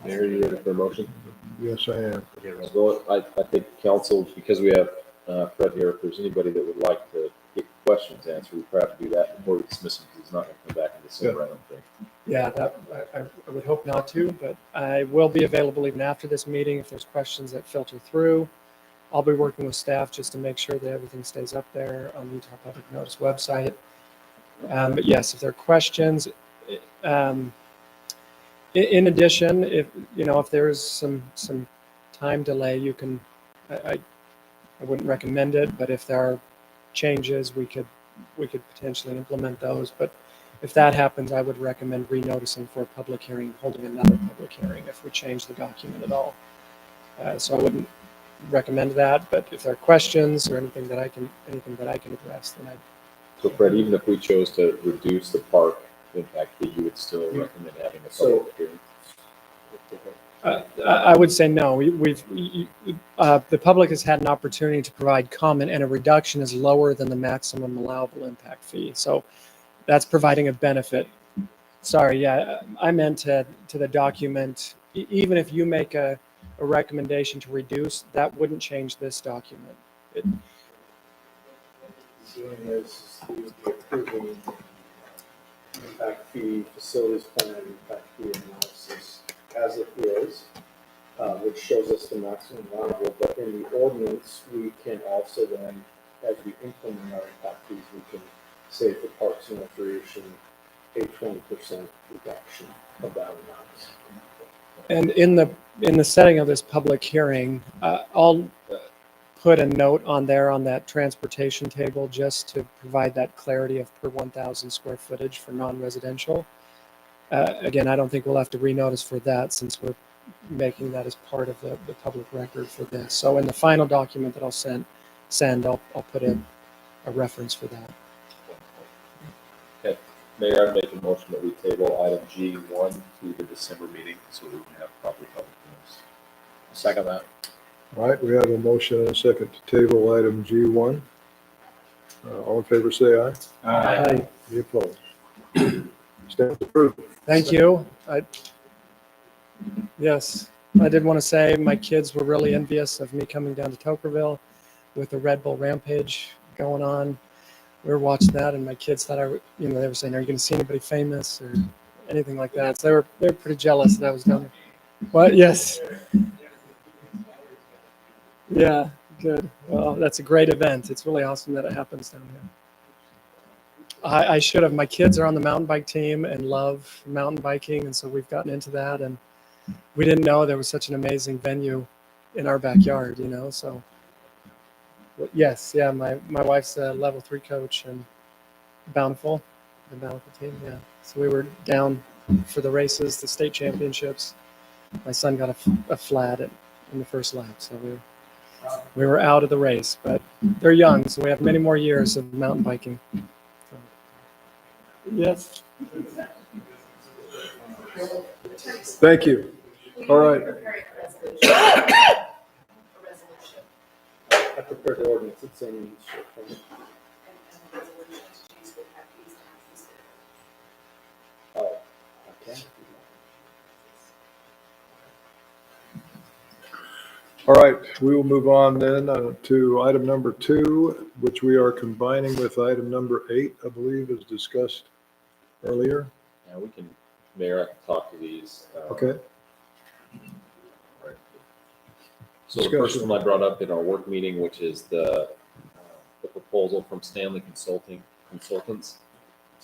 Mayor, you ready for a motion? Yes, I am. So I think council, because we have Fred here, if there's anybody that would like to get questions answered, we probably have to do that before we dismiss him, because he's not going to come back in December, I don't think. Yeah, I would hope not to, but I will be available even after this meeting if there's questions that filter through. I'll be working with staff just to make sure that everything stays up there on the Utah Public Notice website. But yes, if there are questions, in addition, if there is some time delay, you can, I wouldn't recommend it, but if there are changes, we could potentially implement those. But if that happens, I would recommend renoticing for a public hearing, holding another public hearing if we change the document at all. So I wouldn't recommend that, but if there are questions or anything that I can address, then I. So Fred, even if we chose to reduce the park impact fee, you would still recommend having a public hearing? I would say no. The public has had an opportunity to provide comment, and a reduction is lower than the maximum allowable impact fee. So that's providing a benefit. Sorry, yeah, I meant to the document, even if you make a recommendation to reduce, that wouldn't change this document. Doing this, you would be approving impact fee, facilities plan, impact fee analysis as it is, which shows us the maximum allowable, but in the ordinance, we can also then, as we implement our impact fees, we can say for parks and recreation, a 20% reduction of that amount. And in the setting of this public hearing, I'll put a note on there on that transportation table just to provide that clarity of per 1,000 square footage for non-residential. Again, I don't think we'll have to renotice for that since we're making that as part of the public record for this. So in the final document that I'll send, I'll put in a reference for that. Okay, Mayor, I'd make a motion that we table item G1 to the December meeting so we can have proper public hearings. Second that. All right, we have a motion and a second to table item G1. All in favor, say aye. Aye. Any opposed? Stands approved. Thank you. Yes, I did want to say my kids were really envious of me coming down to Tokerville with the Red Bull Rampage going on. We were watching that, and my kids thought they were saying, "Are you going to see anybody famous or anything like that?" So they were pretty jealous that I was down there. What? Yes. Yeah. Good. Well, that's a great event. It's really awesome that it happens down here. I should have. My kids are on the mountain bike team and love mountain biking, and so we've gotten into that. And we didn't know there was such an amazing venue in our backyard, So, yes, yeah. My wife's a level 3 coach in Bountiful, the Bountiful team. Yeah. So we were down for the races, the state championships. My son got a flat in the first lap, so we were out of the race. But they're young, so we have many more years of mountain biking. Yes. Thank you. All right. I prepared the ordinance, it's in short form. Oh, okay. All right, we will move on then to item number 2, which we are combining with item number 8, I believe, as discussed earlier. Yeah, we can, Mayor, I can talk to these. Okay. Right. So the first one I brought up in our work meeting, which is the proposal from Stanley Consultants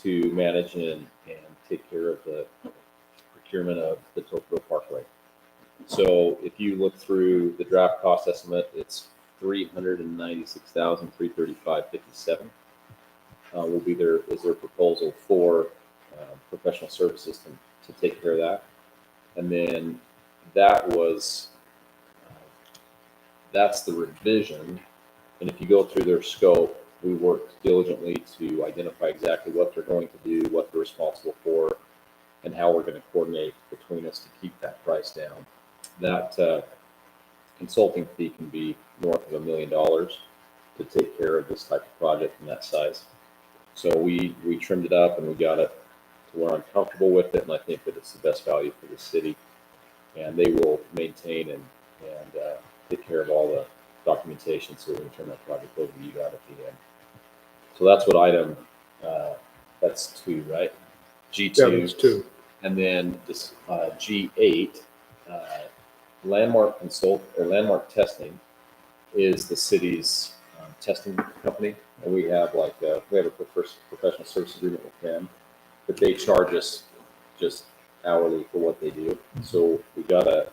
to manage and take care of the procurement of the Tokerville Parkway. So if you look through the draft cost estimate, it's $396,335.57. Will be their proposal for professional services to take care of that. And then that's the revision. And if you go through their scope, we worked diligently to identify exactly what they're going to do, what they're responsible for, and how we're going to coordinate between us to keep that price down. That consulting fee can be north of $1 million to take care of this type of project in that size. So we trimmed it up and we got it to where I'm comfortable with it, and I think that it's the best value for the city. And they will maintain and take care of all the documentation so we can turn that project over to you guys at the end. So that's what item, that's 2, right? G2. Yeah, that's 2. And then this G8, Landmark Testing is the city's testing company, and we have a professional service agreement with them, but they charge us just hourly for what they do. So we got a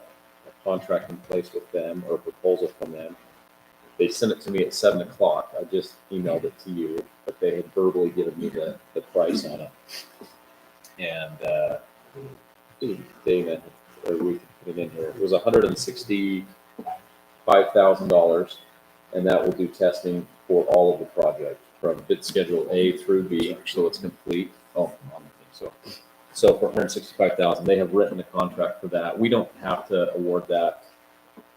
contract in place with them, or a proposal from them. They sent it to me at 7 o'clock. I just emailed it to you, but they had verbally given me the price on it. And we could put it in here. It was $160 $5,000, and that will do testing for all of the project from bid schedule A through B, so it's complete. Oh, I don't think so for $165,000, they have written a contract for that. We don't have to award that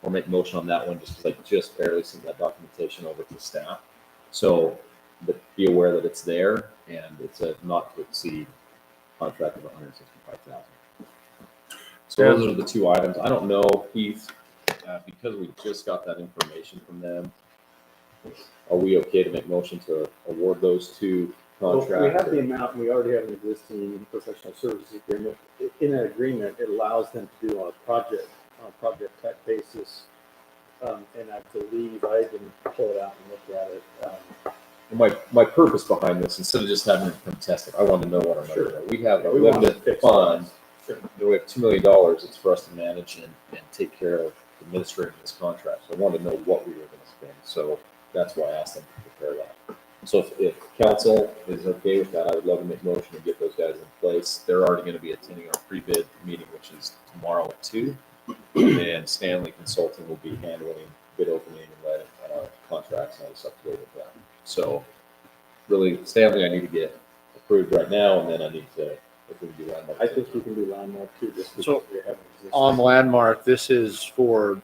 or make motion on that one just because I just barely sent that documentation over to staff. So, but be aware that it's there and it's a not to exceed contract of $165,000. So those are the two items. I don't know, Heath, because we just got that information from them. Are we okay to make motion to award those two Well, contracts? we have the amount, we already have an existing professional services agreement. In that agreement, it allows them to do on a project type basis. And I believe I can pull it out and look at it. My purpose behind this, instead of just having them come test it, I wanted to know what our numbers are. We have a We want to limited fix fund. Sure. We have $2 million. It's for us to manage and take care of administrating this contract. So I wanted to know what we were going to spend. So that's why I asked them to prepare that. So if council is okay with that, I would love to make motion to get those guys in place. They're already going to be attending our pre-bid meeting, which is tomorrow at 2. And Stanley Consulting will be handling bid opening and letting contracts and all this stuff to go with that. So really, Stanley, I need to get approved right now, and then I need to, if we can do Landmark. I think you can do Landmark too, just because So, we have an existing. On Landmark, this is for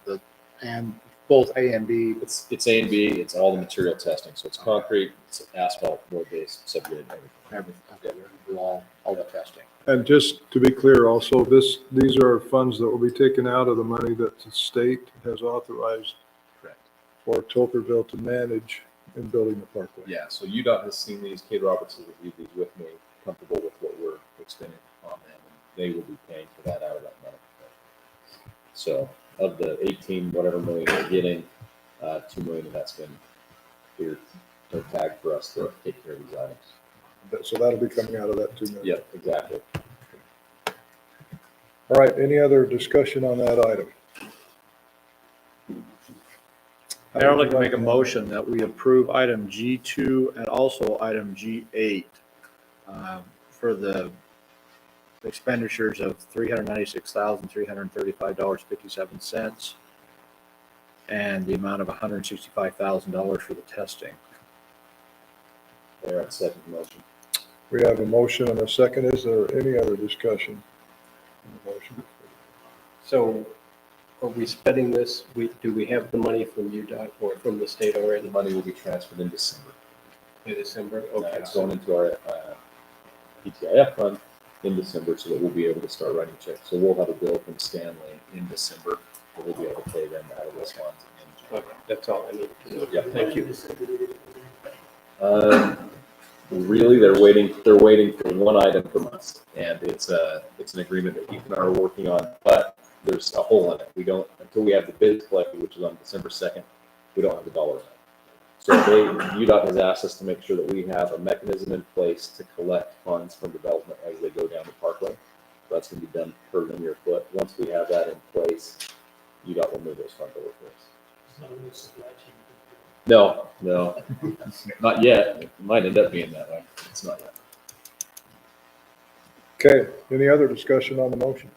both A and B. It's A and B, it's all the material testing. So it's concrete, it's asphalt, road base, subgrade, everything. Okay, we'll do all the testing. And just to be clear also, these are funds that will be taken out of the money that the state has authorized Correct. for Tokerville to manage in building the parkway. Yeah, so UDOT has seen these, Kate Roberts has reviewed these with me, comfortable with what we're expending on them, and they will be paying for that out of that money. So of the 18 whatever million they're getting, 2 million of that's been cleared or tagged for us to take care of these items. So that'll be coming out of that 2 million. Yep, exactly. All right, any other discussion on that item? Mayor, I'd like to make a motion that we approve item G2 and also item G8 for the expenditures of $396,335.57 and the amount of $165,000 for the testing. They're at second motion. We have a motion and a second. Is there any other discussion on the motion? So are we spending this? Do we have the money from UDOT or from the state The already money will be transferred in December. in December? Okay. It's going into our PTIF fund in December so that we'll be able to start writing checks. So we'll have a bill from Stanley in December, but we'll be able to pay them out of this fund in January. Okay, that's all I need to know. Yeah. Thank you. Really, they're waiting for one item from us, and it's an agreement that Heath and I are working on, but there's a hole in it. We don't, until we have the bids collected, which is on December 2nd, we don't have the dollar amount. So UDOT has asked us to make sure that we have a mechanism in place to collect funds from development as they go down the parkway. So that's gonna be done per linear foot. Once we have that in place, UDOT will move those funds over for us. No, not yet. It might end up being that way. It's not yet. Okay, any other discussion on the motion?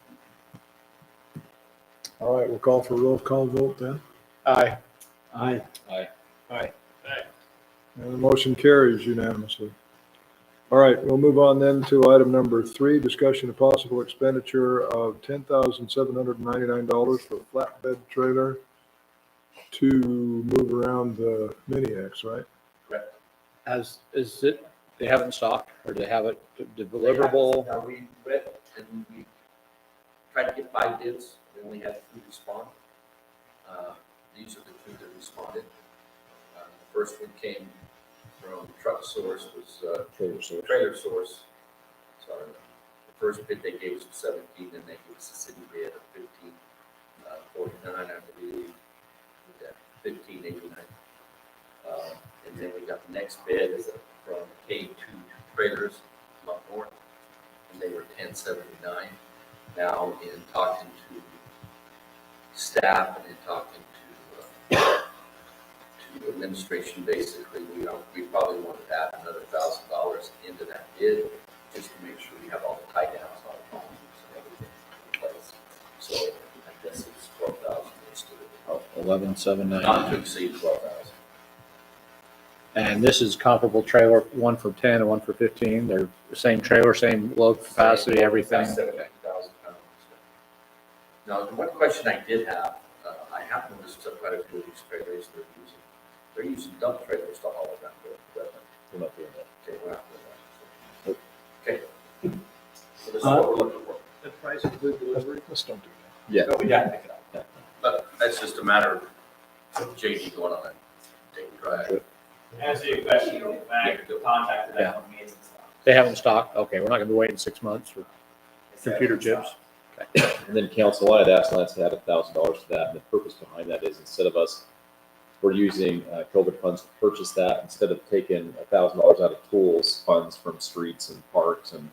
All right, we'll call for a roll call vote then. Aye. Aye. Aye. And the motion carries unanimously. All right, we'll move on then to item number 3, discussion of possible expenditure of $10,799 for a flatbed trailer to move around the Mini-X, right? They haven't stopped, or they have it deliverable? Now, we read and we tried to get 5 bids, we only had 2 respond. These are the 2 that responded. The first one came from Truck Source, was Trailer Source. Sorry. The first bid they gave us was 17, and they gave us a city bid of 1549, I believe. We got 1589. And then we got the next bid is from K2 Trailers, up north, and they were 1079. Now, in talking to staff and in talking to administration, basically, we probably want to add another $1,000 into that bid just to make sure we have all the tie downs on and everything in place. So I guess it's 12,000 instead of. And 11,790. not to exceed 12,000. And this is comparable trailer, one for 10 and one for 15. They're the same trailer, same load capacity, everything. 70,000 pounds. Now, the one question I did have, I have noticed that quite a few of these trailers they're using dump trailers to haul it down to it. We're not doing that. Okay, we're not doing that. Okay. So this is what we're looking for. The price of good delivery. Let's don't do Yeah. No, we gotta pick it up. But that's just a matter of JD going on and taking a drive. Answer your question, when I contacted Yeah. them on meetings and stuff. They have them stocked. Okay, we're not gonna be waiting 6 months for computer chips. And then council, I had asked Lance to add $1,000 to that, and the purpose behind that is instead of us, we're using COVID funds to purchase that, instead of taking $1,000 out of tools funds from streets and parks and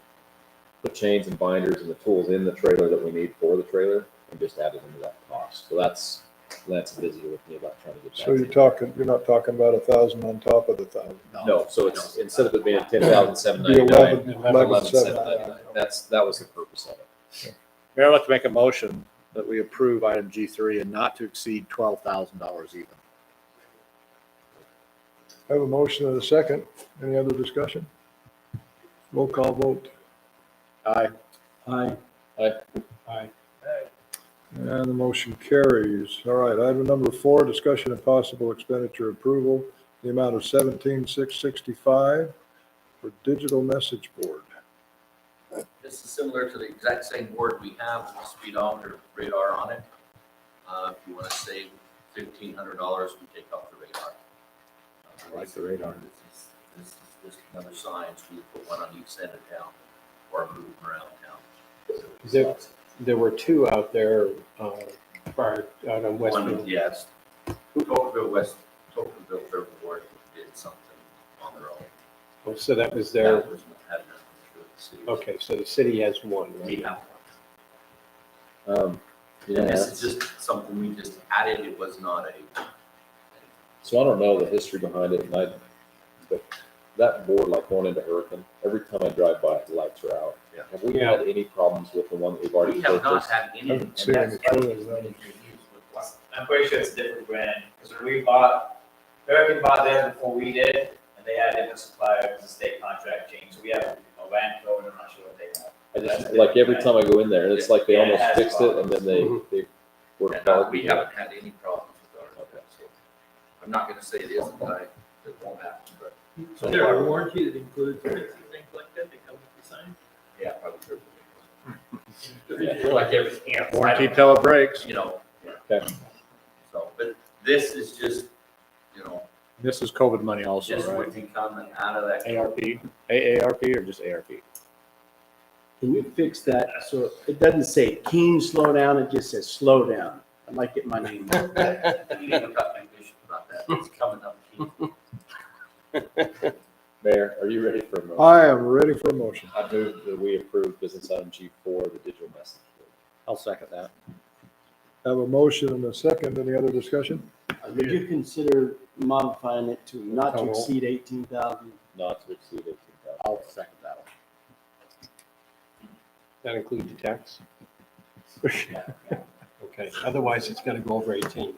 put chains and binders and the tools in the trailer that we need for the trailer, and just add it into that cost. So that's, Lance is busy with me about trying to get that. that. So you're not talking about 1,000 on top of the 1,000? No, so it's, instead of it being 10,799, Be 11,799. That was the purpose of it. Mayor, I'd like to make a motion that we approve item G3 and not to exceed $12,000 even. I have a motion and a second. Any other discussion? Roll call vote. Aye. Aye. And the motion carries. All right, item number 4, discussion and possible expenditure approval, the amount of 17,665 for digital message board. This is similar to the exact same board we have with the speedometer radar on it. If you want to save $1,500, we take off the radar. I like the radar. This is just another sign, so we put one on each end of town or move them around town. There were 2 out there, prior, out on One, Westfield. yes, Tocqueville Third Ward did something on their own. Oh, so that was their, That was had nothing to do with the city. okay, so the city has one, We right? have one. Yeah, And this is just something we just added, it was not a, so I don't know the history behind it, and but that board, like going into Hurricane, every time I drive by, the lights are out. Yeah. Have we had any problems with the one that we've already we have not purchased? had any. Haven't and seen that's any why trailers, it's no. been used with one. I'm pretty sure it's a different brand, because when we bought, American bought theirs before we did, and they had a different supplier, it was a state contract change, so we have a Vanco, and I'm not sure what they have. I just, like every time I go in there, and it's like they Yeah, it almost has fixed it, and then they work And hard. we haven't had any problems with our, so I'm not gonna say it isn't, it won't happen, but. So there a warranty that includes things like that that come with the sign? Yeah, probably true. Like everything else. Warranty till it breaks. You know, Okay. so, but this is just, you know, This is COVID money also, just right? what can come out of that. ARP, AARP or just ARP? Can you fix that? So it doesn't say keen slow down, it just says slow down. I might get my name. You need to cut my vision about that, it's coming up. Mayor, are you ready for a motion? I am ready for a motion. I move that we approve business item G4, the digital message board. I'll second that. Have a motion and a second. Any other discussion? Would you consider modifying it to not to exceed 18,000? Not to exceed 18,000. I'll second that one. That include the tax? Okay, otherwise it's gonna go over 18.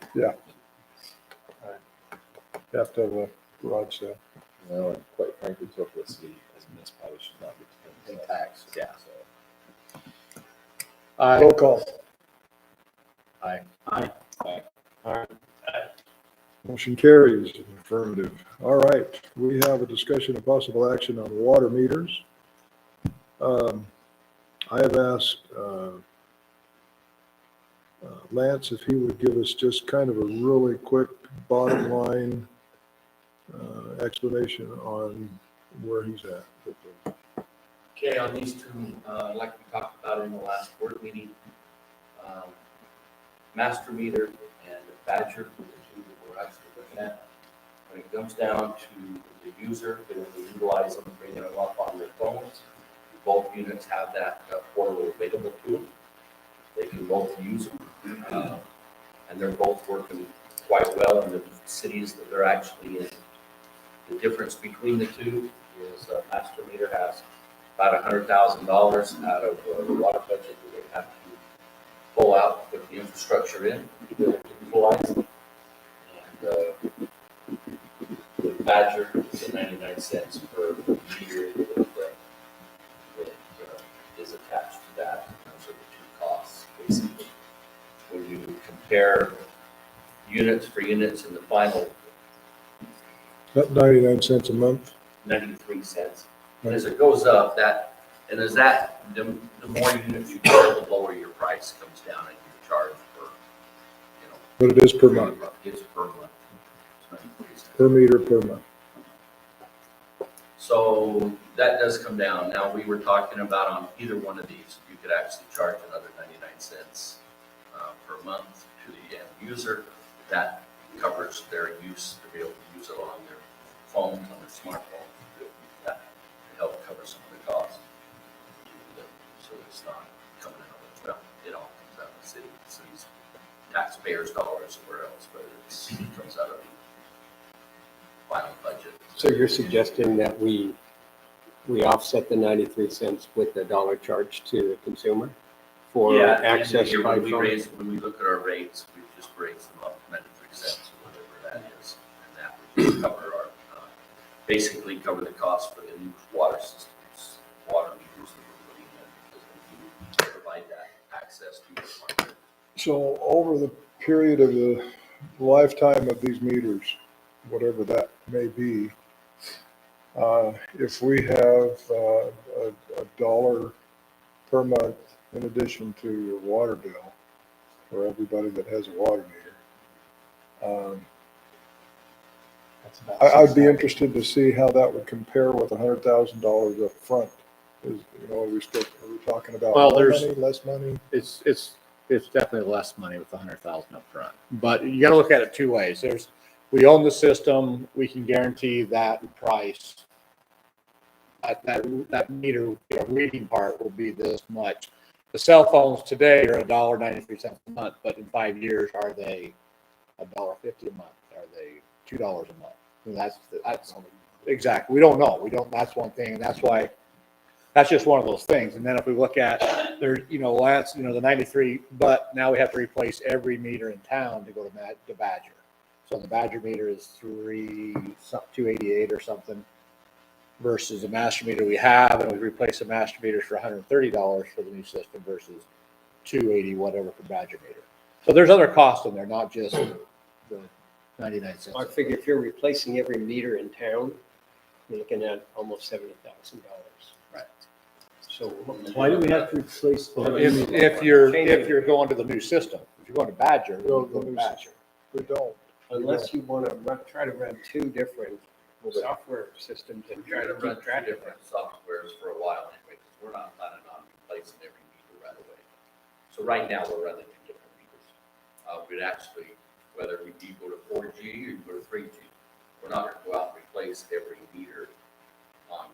Have to have a garage sale. No, and quite frankly, Tocqueville City as a municipality should not be taxed. Yeah. So, Aye. Roll call. Aye. Aye. Motion carries. Affirmative. All right, we have a discussion of possible action on water meters. I have asked Lance if he would give us just kind of a really quick bottom line explanation on where he's at. Okay, on these two, like we talked about in the last board meeting, master meter and Badger, the two that we're actually looking at. When it comes down to the user, they will utilize them, bring them up on their phones. Both units have that portal available to them. They can both use them. And they're both working quite well in the cities that they're actually in. The difference between the two is master meter has about $100,000 out of the water budget that they have to pull out, put the infrastructure in to be able to utilize. Badger, it's 99 cents per meter that is attached to that. Those are the two costs, basically. When you compare units for units in the final, Not 99 cents a month. 93 cents. And as it goes up, the more units you build, the lower your price comes down and your charge per, But it is per month, it's per month. It's 93 cents. per meter per month. So that does come down. Now, we were talking about on either one of these, you could actually charge another 99 cents per month to the end user. That covers their use, to be able to use it on their phones, on their smartphone, to that to help cover some of the costs. So it's not coming out of, well, it all comes out of the city's taxpayers' dollars or where else, but it comes out of the final budget. So you're suggesting that we offset the 93 cents with the dollar charge to the consumer for Yeah, access and by when we phone? when we look at our rates, we just raise them up 93 cents or whatever that is. And that would cover our, basically cover the cost for the new water systems, water meters that we're putting in, because we do provide that access to the market. So over the period of the lifetime of these meters, whatever that may be, if we have a dollar per month in addition to your water bill for everybody that has a water meter, I'd be interested to see how that would compare with $100,000 up front. Is, are we talking about Well, more there's- money, less money? It's definitely less money with 100,000 up front. But you gotta look at it two ways. We own the system, we can guarantee that price. That meter, reading part will be this much. The cell phones today are $1.93 a month, but in 5 years, are they $1.50 a month? Are they $2 a month? And that's exactly, we don't know. That's one thing, and that's why, that's just one of those things. And then if we look at there, the 93, but now we have to replace every meter in town to go to Badger. So the Badger meter is $288 or something versus the master meter we have, and we replace the master meters for $130 for the new system versus $280 whatever for Badger meter. So there's other costs in there, not just the 99 cents. I figure if you're replacing every meter in town, you're looking at almost $70,000. Right. So Why do we have to replace? If you're going to the new system, if you're going to Badger, then you go to Badger. We don't. unless you want to try to run two different software systems and You're try to gonna run keep two track of different softwares for a while anyway, because we're not planning on replacing every meter right away. So right now, we're running two different meters. We'd actually, whether we do go to 4G or you go to 3G, we're not gonna go out and replace every meter on.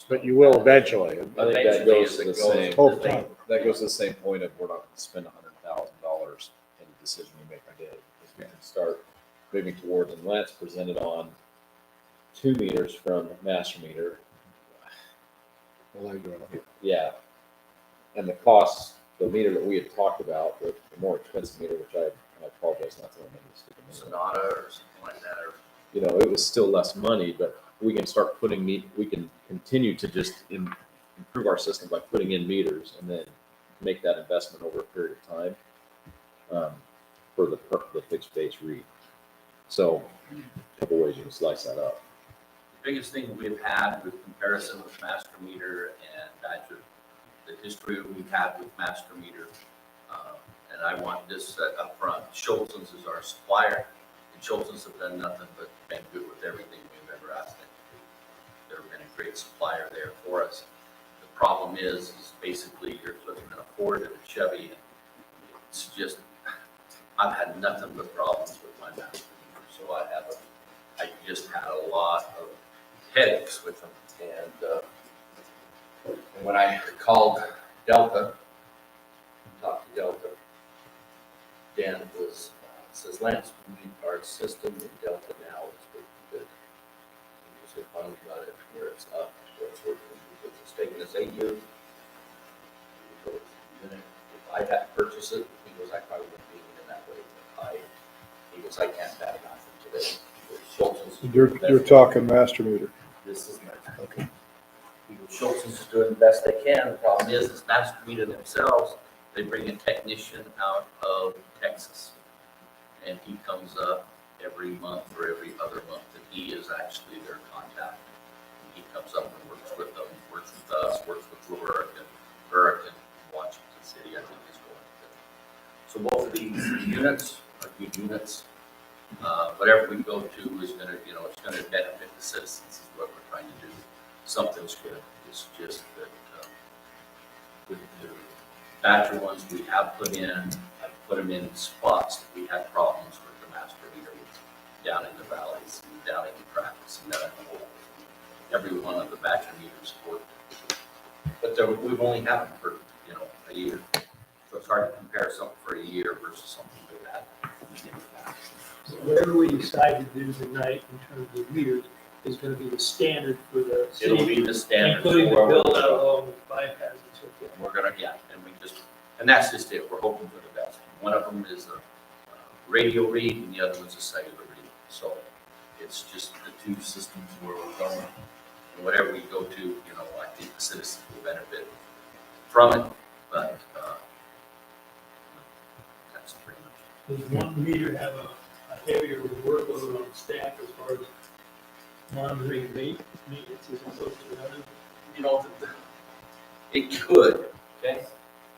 But you will eventually. I think that Eventually, goes as to it the goes, same, Over time. that goes to the same point of we're not gonna spend $100,000 in the decision we make today. Because we can start moving towards, and Lance presented on 2 meters from master meter. Yeah. And the cost, the meter that we had talked about, the more expensive meter, which I apologize not to remember. Sonata or something like that, or It was still less money, but we can start putting we can continue to just improve our system by putting in meters and then make that investment over a period of time for the fixed base read. So, a couple ways you can slice that up. the biggest thing we've had with comparison with Master Meter and Badger, the history we've had with Master Meter, and I want this up front. Schultz's is our supplier, and Schultz's have done nothing but been good with everything we've ever asked them to do. They've been a great supplier there for us. The problem is basically you're looking at a Ford and a Chevy, and it's just, I've had nothing but problems with my Master Meter, so I just had a lot of headaches with them. And when I called Delta, talked to Delta, Dan says, Lance, our system in Delta now is pretty good. He said, finally got it where it's up, where it's working, because it's taken us 8 years. He goes, if I had to purchase it, he goes, I probably wouldn't be in that way. He goes, I can't back nothing today. Schultz's You're talking master meter. This is Master. Okay. Schultz is doing the best they can. The problem is Master Meter themselves, they bring a technician out of Texas. And he comes up every month or every other month, and he is actually their contact. And he comes up and works with them, works with us, works with Burke and Washington City, I think is going to. So both of these units are good units. Whatever we go to is gonna, it's gonna benefit the citizens is what we're trying to do. Something's good. It's just that, with the Badger ones we have put in, I've put them in spots that we had problems with the master meter down in the valleys, and down in the cracks, and that every one of the Badger meters worked. But we've only had them for, a year. So it's hard to compare something for a year versus something we've had in the past. So whatever we decide to do tonight in terms of meters is gonna be the standard for the It'll city, be the standard. including the for where build we're out going. along with bypass and so forth. We're gonna, and that's just it. We're hoping for the best. One of them is a radio read and the other one's a cellular read. So it's just the two systems where we're going. And whatever we go to, I think the citizens will benefit from it, but, that's pretty much. Does one meter have a heavier workload on staff as far as monitoring maintenance as opposed to another? It could, okay?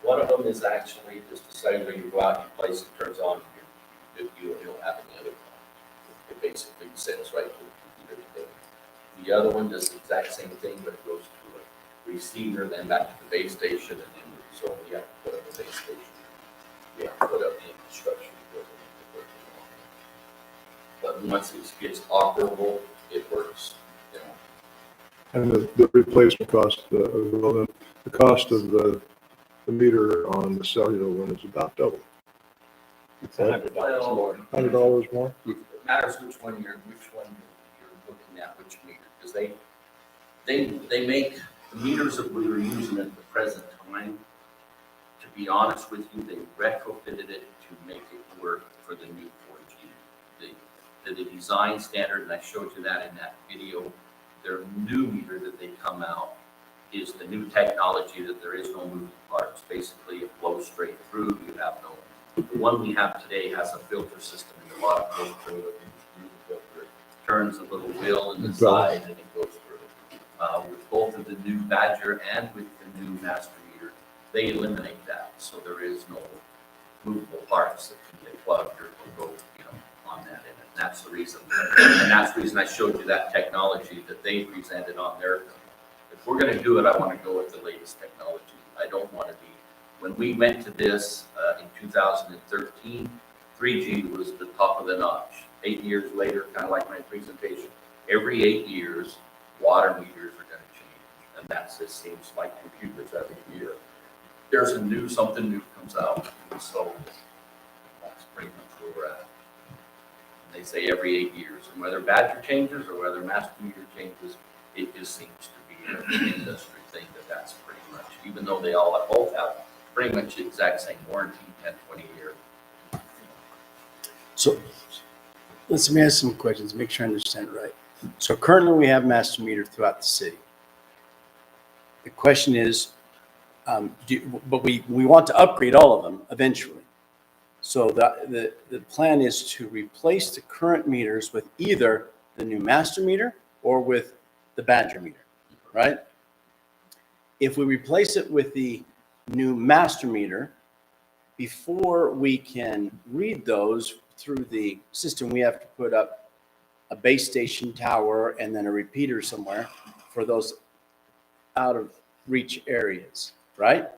One of them is actually just a cellular, you go out, you place it, turns on, you'll have any other. It basically sends right to the computer. The other one does the exact same thing, but it goes to a receiver, then back to the base station, and then, so we have to put up the base station. We have to put up the infrastructure. to go to But once it gets operable, it works, And the replacement cost, the cost of the meter on the cellular one is about double. It's $100 more. $100 more? It matters which one you're looking at, which meter, because they make the meters that we were using at the present time. To be honest with you, they retrofitted it to make it work for the new 4G. The design standard, and I showed you that in that video, their new meter that they come out is the new technology that there is no moving parts. Basically, it flows straight through. You have no. The one we have today has a filter system in the bottom, goes through it, and through the filter, it turns a little wheel in the side, and it goes through. With both of the new Badger and with the new Master meter, they eliminate that, so there is no movable parts that can get plugged or go, on that end. And that's the reason. And that's the reason I showed you that technology that they presented on their. If we're going to do it, I want to go with the latest technology. I don't want to be. When we went to this in 2013, 3G was the top of the notch. 8 years later, kind of like my presentation, every 8 years, water meters are going to change, and that's it seems like computers every year. There's something new comes out, and so that's pretty much where we're at. And they say every 8 years, and whether Badger changes or whether Master meter changes, it just seems to be an industry thing that's pretty much, even though they all both have pretty much the exact same warranty, 10, 20 year. So let me ask some questions, make sure I understand it right. So currently we have master meter throughout the city. The question is, but we want to upgrade all of them eventually. So the plan is to replace the current meters with either the new master meter or with the Badger meter, right? If we replace it with the new master meter, before we can read those through the system, we have to put up a base station tower and then a repeater somewhere for those out of reach areas, right?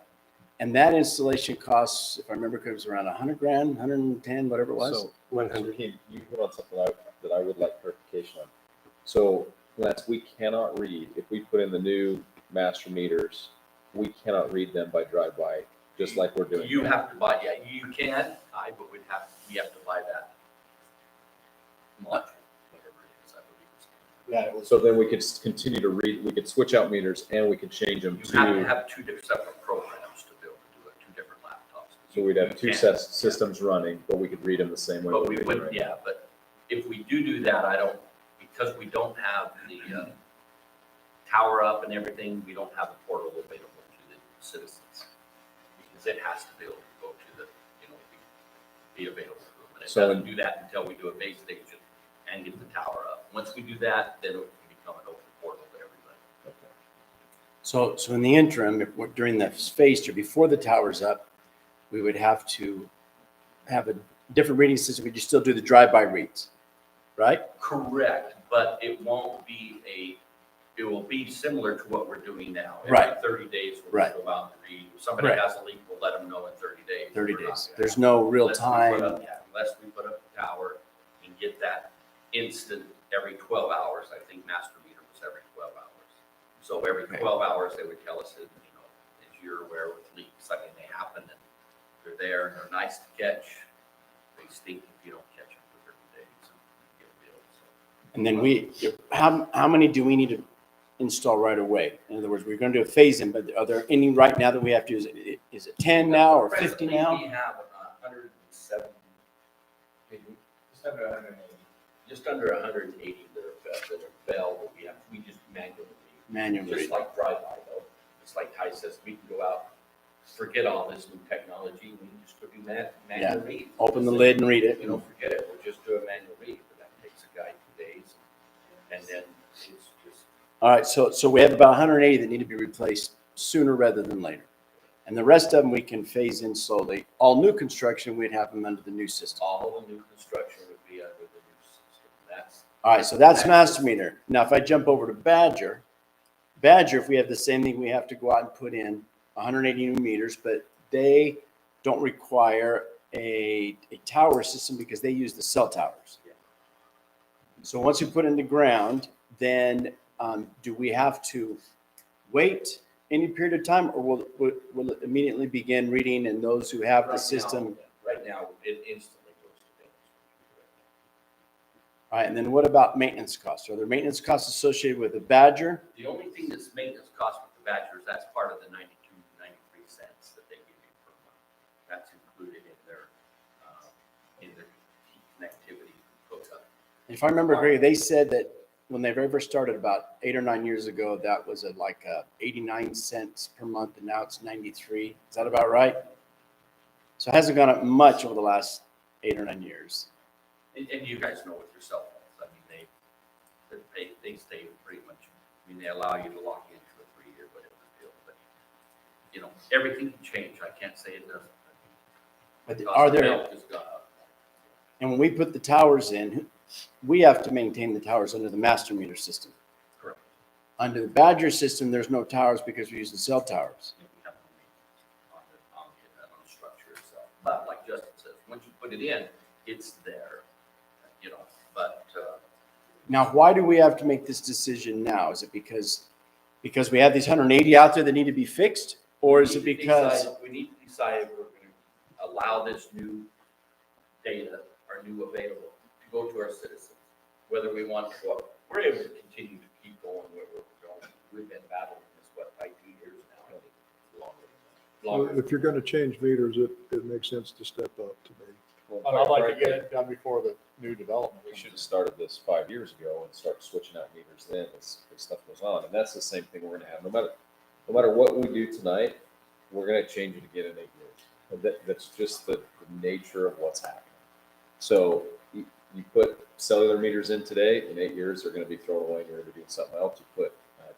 And that installation costs, if I remember correctly, it was around 100 grand, 110, whatever it was. So, you hit on something that I would like clarification on. So, Lance, we cannot read, if we put in the new master meters, we cannot read them by drive-by, just like we're doing. You now. have to buy, you can, but we have to buy that module, whatever it is, I believe. So then we could continue to read, we could switch out meters and we could change them You have to to, have two different separate programs to be able to do it, two different laptops. so we'd have two You can, systems running, but we could read them the same way. But we're we doing would, right yeah, but if we do that, I don't, because we don't have the tower up and everything, we don't have a portal available to the citizens. Because it has to be able to go to the, be available to them. And it So- doesn't do that until we do a base station and get the tower up. Once we do that, then it can become an open portal to everybody. So in the interim, if we're during the phase two, before the tower's up, we would have to have a different reading system. We just still do the drive-by reads, right? Correct, but it won't be it will be similar to what we're doing now. Right. Every 30 days, we'll Right. go out and read. If somebody Right. has a leak, we'll let them know in 30 days. 30 We're not days. gonna- There's no real unless we put time. up- yeah, Unless we put up a tower and get that instant every 12 hours. I think master meter was every 12 hours. So every 12 hours, they would tell us that, as you're aware with leaks, I mean, they happen and they're there and they're nice to catch. They stink if you don't catch them for 30 days and get billed. So And then how many do we need to install right away? In other words, we're going to do a phase in, but are there any right now that we have to use? Is it 10 now or 50 Presently, now? We have 107, Just under 180. just under 180 that are bell, but we just manually Manually. just like drive-by though. It's like Ty says, we can go out, forget all this new technology, we can just go do manual read. Open the lid and read it. Forget it, we'll just do a manual read, but that takes a guy 2 days. And then it's just, All right, so we have about 180 that need to be replaced sooner rather than later. And the rest of them we can phase in slowly. All new construction, we'd have them under the new system. all the new construction would be under the new system. That's, All right, so that's master meter. Now, if I jump over to Badger, if we have the same thing, we have to go out and put in 180 new meters, but they don't require a tower system because they use the cell towers. So once we put in the ground, then do we have to wait any period of time, or will it immediately begin reading, and those who have the system? Right now, it instantly goes to Dennis. All right, and then what about maintenance costs? Are there maintenance costs associated with the Badger? The only thing that's maintenance cost with the Badgers, that's part of the 92, 93 cents that they give you per month. That's included in their connectivity hookup. If I remember correctly, they said that when they very first started about 8 or 9 years ago, that was at like 89 cents per month, and now it's 93. Is that about right? So it hasn't gone up much over the last 8 or 9 years. And you guys know with your cell phones, I mean, they stay pretty much, I mean, they allow you to lock into a 3-year, whatever deal, but, everything can change. I can't say it doesn't. But Cost are of there, milk has gone up. and when we put the towers in, we have to maintain the towers under the master meter system. Correct. Under the Badger system, there's no towers because we use the cell towers. And we have no maintenance on the structure itself. But like Justin says, once you put it in, it's there, but, Now, why do we have to make this decision now? Is it because we have these 180 out there that need to be fixed? Or is it because, we need to decide if we're going to allow this new data or new available to go to our citizens, whether we want to go, we're able to continue to keep going where we're going. We've been battling this, 2 years now, I think, longer. If you're going to change meters, it makes sense to step up to me. I'd like to get it done before the new development. We should have started this 5 years ago and start switching out meters then as stuff goes on. And that's the same thing we're gonna have. No matter what we do tonight, we're gonna change it again in 8 years. And that's just the nature of what's happening. So you put cellular meters in today, in 8 years, they're gonna be thrown away and you're gonna be doing something else. You put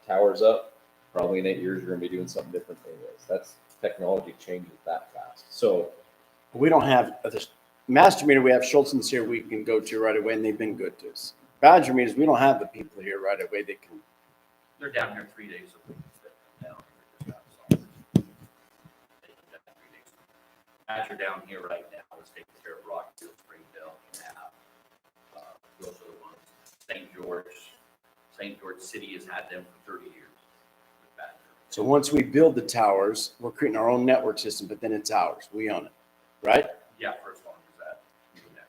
towers up, probably in 8 years, you're gonna be doing something different anyways. That's technology changes that fast. So we don't have, this master meter, we have Schultz's here we can go to right away, and they've been good to us. Badger meters, we don't have the people here right away that can. They're down here 3 days a week. They come down here, just got some. They come down 3 days. Badger down here right now is taking care of Rockville, Springdale, Canal. Those are the ones. St. George City has had them for 30 years. with Badger. So once we build the towers, we're creating our own network system, but then it's ours. We own it, right? Yeah, first one was that.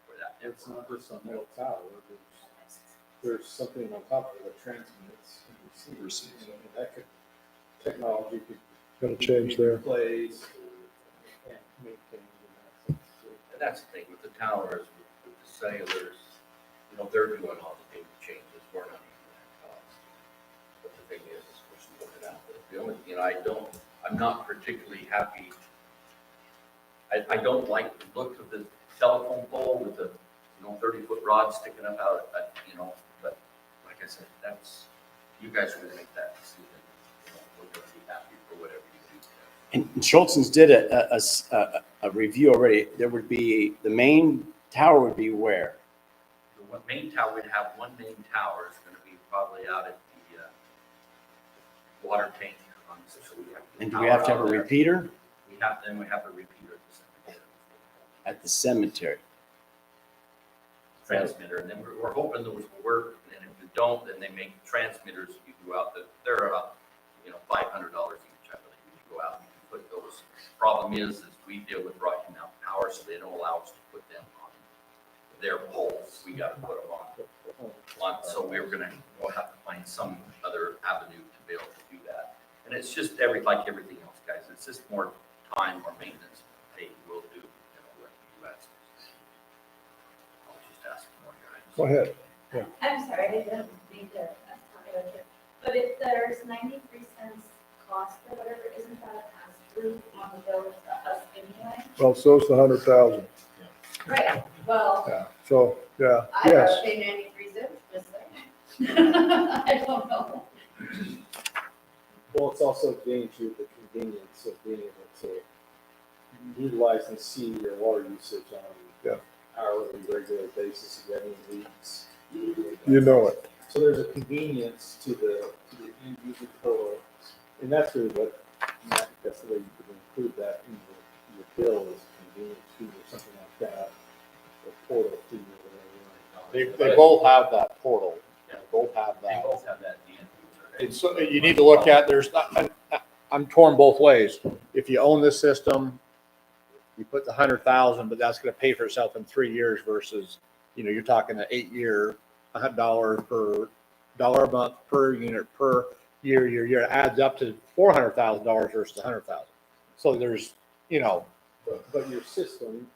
Where that. It's not just a metal tower, there's something on top of it that transmits and receives. And that technology could. Gonna change there. Replaced or can't maintain in that sense. And that's the thing with the towers, with the cellulars, they're doing all the big changes. we're not even that cost. But the thing is we're supporting it out. The only, I'm not particularly happy. I don't like the look of the telephone pole with the, 30-foot rod sticking up out, but like I said, you guys are gonna make that decision. We're gonna be happy for whatever you do. And Schultz's did a review already. There would be, the main tower would be where? The main tower, we'd have one main tower, is gonna be probably out at the water tank. So we have the And do we have to have a tower out there. repeater? We have a repeater At the cemetery. transmitter, and then we're hoping those will work, and if they don't, then they make transmitters, you go out, they're about, $500 each, I believe, you go out and you put those. Problem is we deal with Rocky Mountain Power, so they don't allow us to put them on their poles, we gotta put them on, so we'll have to find some other avenue to be able to do that. And it's just like everything else, guys, it's just more time or maintenance, hey, we'll do, what you ask. I'll just ask more guys. Go ahead. I'm sorry, I didn't mean to talk about it, but if there's 93 cents cost or whatever, isn't that a pass-through on the bill to us anyway? Well, so's the 100,000. Right, well, Yeah. So, yeah, I yes. gotta pay 93 cents, just saying. I don't know. Well, it's also getting to the convenience of being able to utilize and see your water usage on Yeah. hourly, regular basis, if you have any leaks. You know it. So there's a convenience to the end user portal, and that's really that's the way you could include that in your bill is convenience fee or something like that, or portal fee or whatever. They both have that portal. They both have They that. both have that end user. It's, you need to look at, I'm torn both ways. If you own this system, you put the 100,000, but that's gonna pay for itself in 3 years versus, you're talking an 8-year, $100 a month per unit per year, it adds up to $400,000 versus 100,000. So there's, But your system,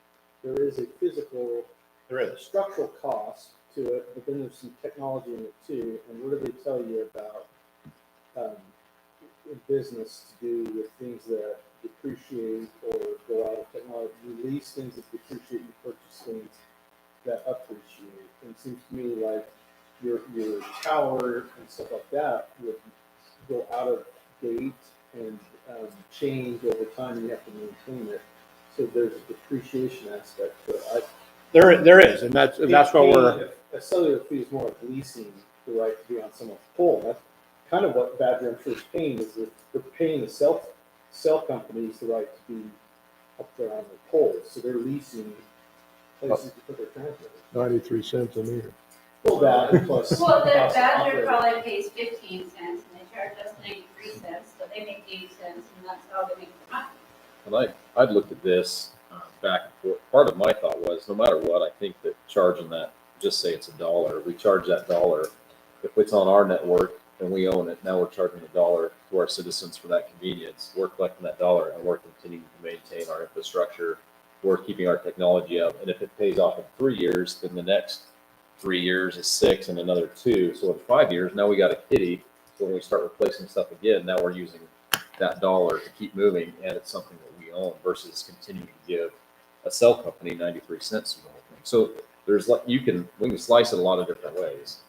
there is a physical, there is. structural cost to it, but then there's some technology in it too. And what do they tell you about in business to do with things that depreciate or go out of technology? You lease things that depreciate, you purchase things that appreciate. And it seems to me like your tower and stuff like that would go out of date and change over time. You have to maintain it. So there's a depreciation aspect to it. There is, and that's what we're, A cellular fee is more like leasing the right to be on someone's pole. That's kind of what Badger I'm sure is paying, is that they're paying the cell companies the right to be up there on the poles. So they're leasing places to put their transmitters. 93 cents a meter. Well, that plus. Well, the the cost of Badger operating. probably pays 15 cents and they charge us 93 cents, so they make 8 cents and that's how they make the money. And I'd looked at this back and forth. Part of my thought was, no matter what, I think that charging that, just say it's $1, we charge that $1. If it's on our network and we own it, now we're charging $1 to our citizens for that convenience. We're collecting that $1 and we're continuing to maintain our infrastructure. We're keeping our technology up. And if it pays off in 3 years, then the next 3 years is 6 and another 2. So in 5 years, now we got a kitty. So when we start replacing stuff again, now we're using that $1 to keep moving, and it's something that we own versus continuing to give a cell company 93 cents for the whole thing. So there's we can slice it a lot of different ways.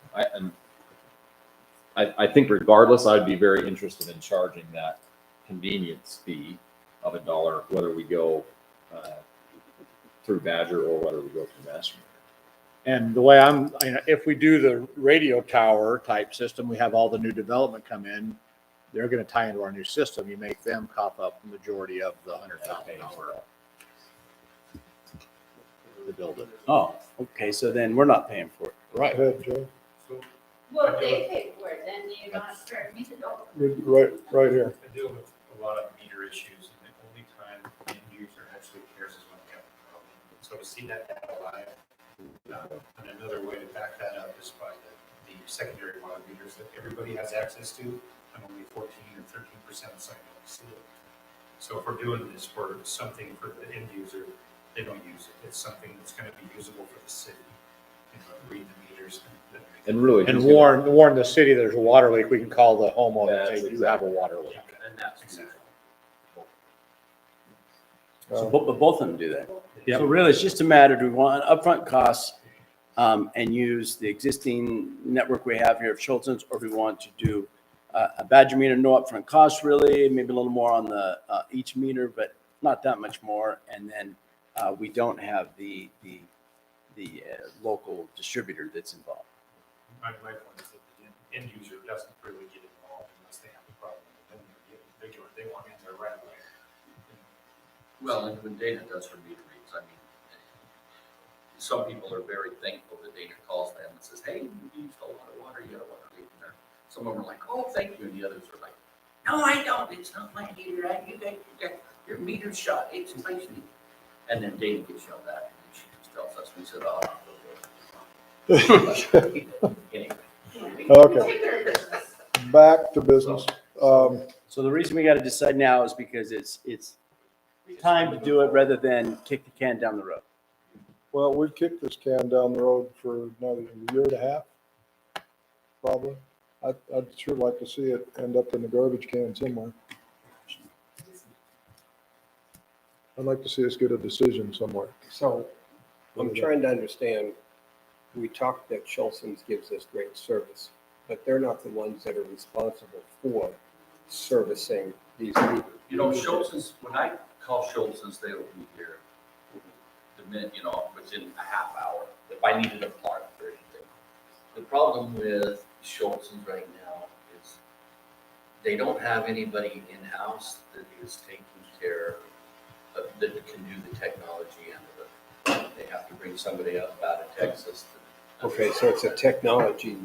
I think regardless, I'd be very interested in charging that convenience fee of $1, whether we go through Badger or whether we go through Master. and the way if we do the radio tower type system, we have all the new development come in. They're gonna tie into our new system. You make them cough up the majority of the $100,000 to build it. Oh, okay, so then we're not paying for it. Right. Go ahead, Joe. Well, if they pay for it, then you don't have to charge me to go. Right here. I deal with a lot of meter issues, and the only time the end user actually cares is when we have a problem. So to see that data live, and another way to back that up is by the secondary water meters that everybody has access to, and only 14 or 13% sign up to see it. So if we're doing this for something for the end user, they don't use it. It's something that's going to be usable for the city. Read the meter, meters. And really. And who's gonna- warn the city there's a water leak, we can call the homeowner and say, you have a water leak. And that's. So but both of them do that. Yep. So really, it's just a matter, do we want upfront costs and use the existing network we have here of Schultz's, or do we want to do a Badger meter, no upfront cost really, maybe a little more on the each meter, but not that much more. And then we don't have the local distributor that's involved. My point is that the end user doesn't really get involved unless they have a problem. Then they want in there right away. Well, and when Dana does her meter reads, I mean, some people are very thankful that Dana calls them and says, hey, you used a lot of water, you got a water leak in there. Some of them are like, oh, thank you, and the others are like, no, I don't, it's not my meter, you got your meter's shot, it's my meter. And then Dana gets yelled at, and she just tells us, we said, oh, anyway. Okay, back to business. So the reason we got to decide now is because it's time to do it rather than kick the can down the road. Well, we've kicked this can down the road for another year and a half, probably. I'd sure like to see it end up in the garbage can somewhere. I'd like to see us get a decision somewhere. So I'm trying to understand, we talked that Schultz's gives us great service, but they're not the ones that are responsible for servicing these meters. You know, Schultz's, when I call Schultz's, they'll be here the minute, within a half hour, if I needed a part or anything. The problem with Schultz's right now is they don't have anybody in-house that is taking care of, that can do the technology end of it. They have to bring somebody up out of Texas. Okay, so it's a technology.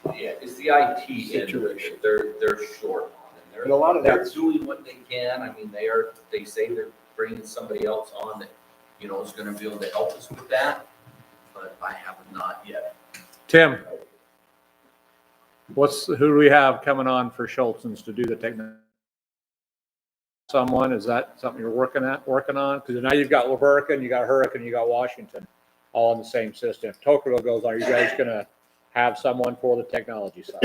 Yeah, it's the IT Situation. situation. They're short on, And a lot of they're that's- doing what they can. I mean, they say they're bringing somebody else on that, is gonna be able to help us with that, but I have not yet. Tim, who do we have coming on for Schultz's to do the technology? Someone, is that something you're working on? Because now you've got Laverican, you got Hurricane, you got Washington, all on the same system. If Tocqueville goes on, are you guys gonna have someone for the technology side?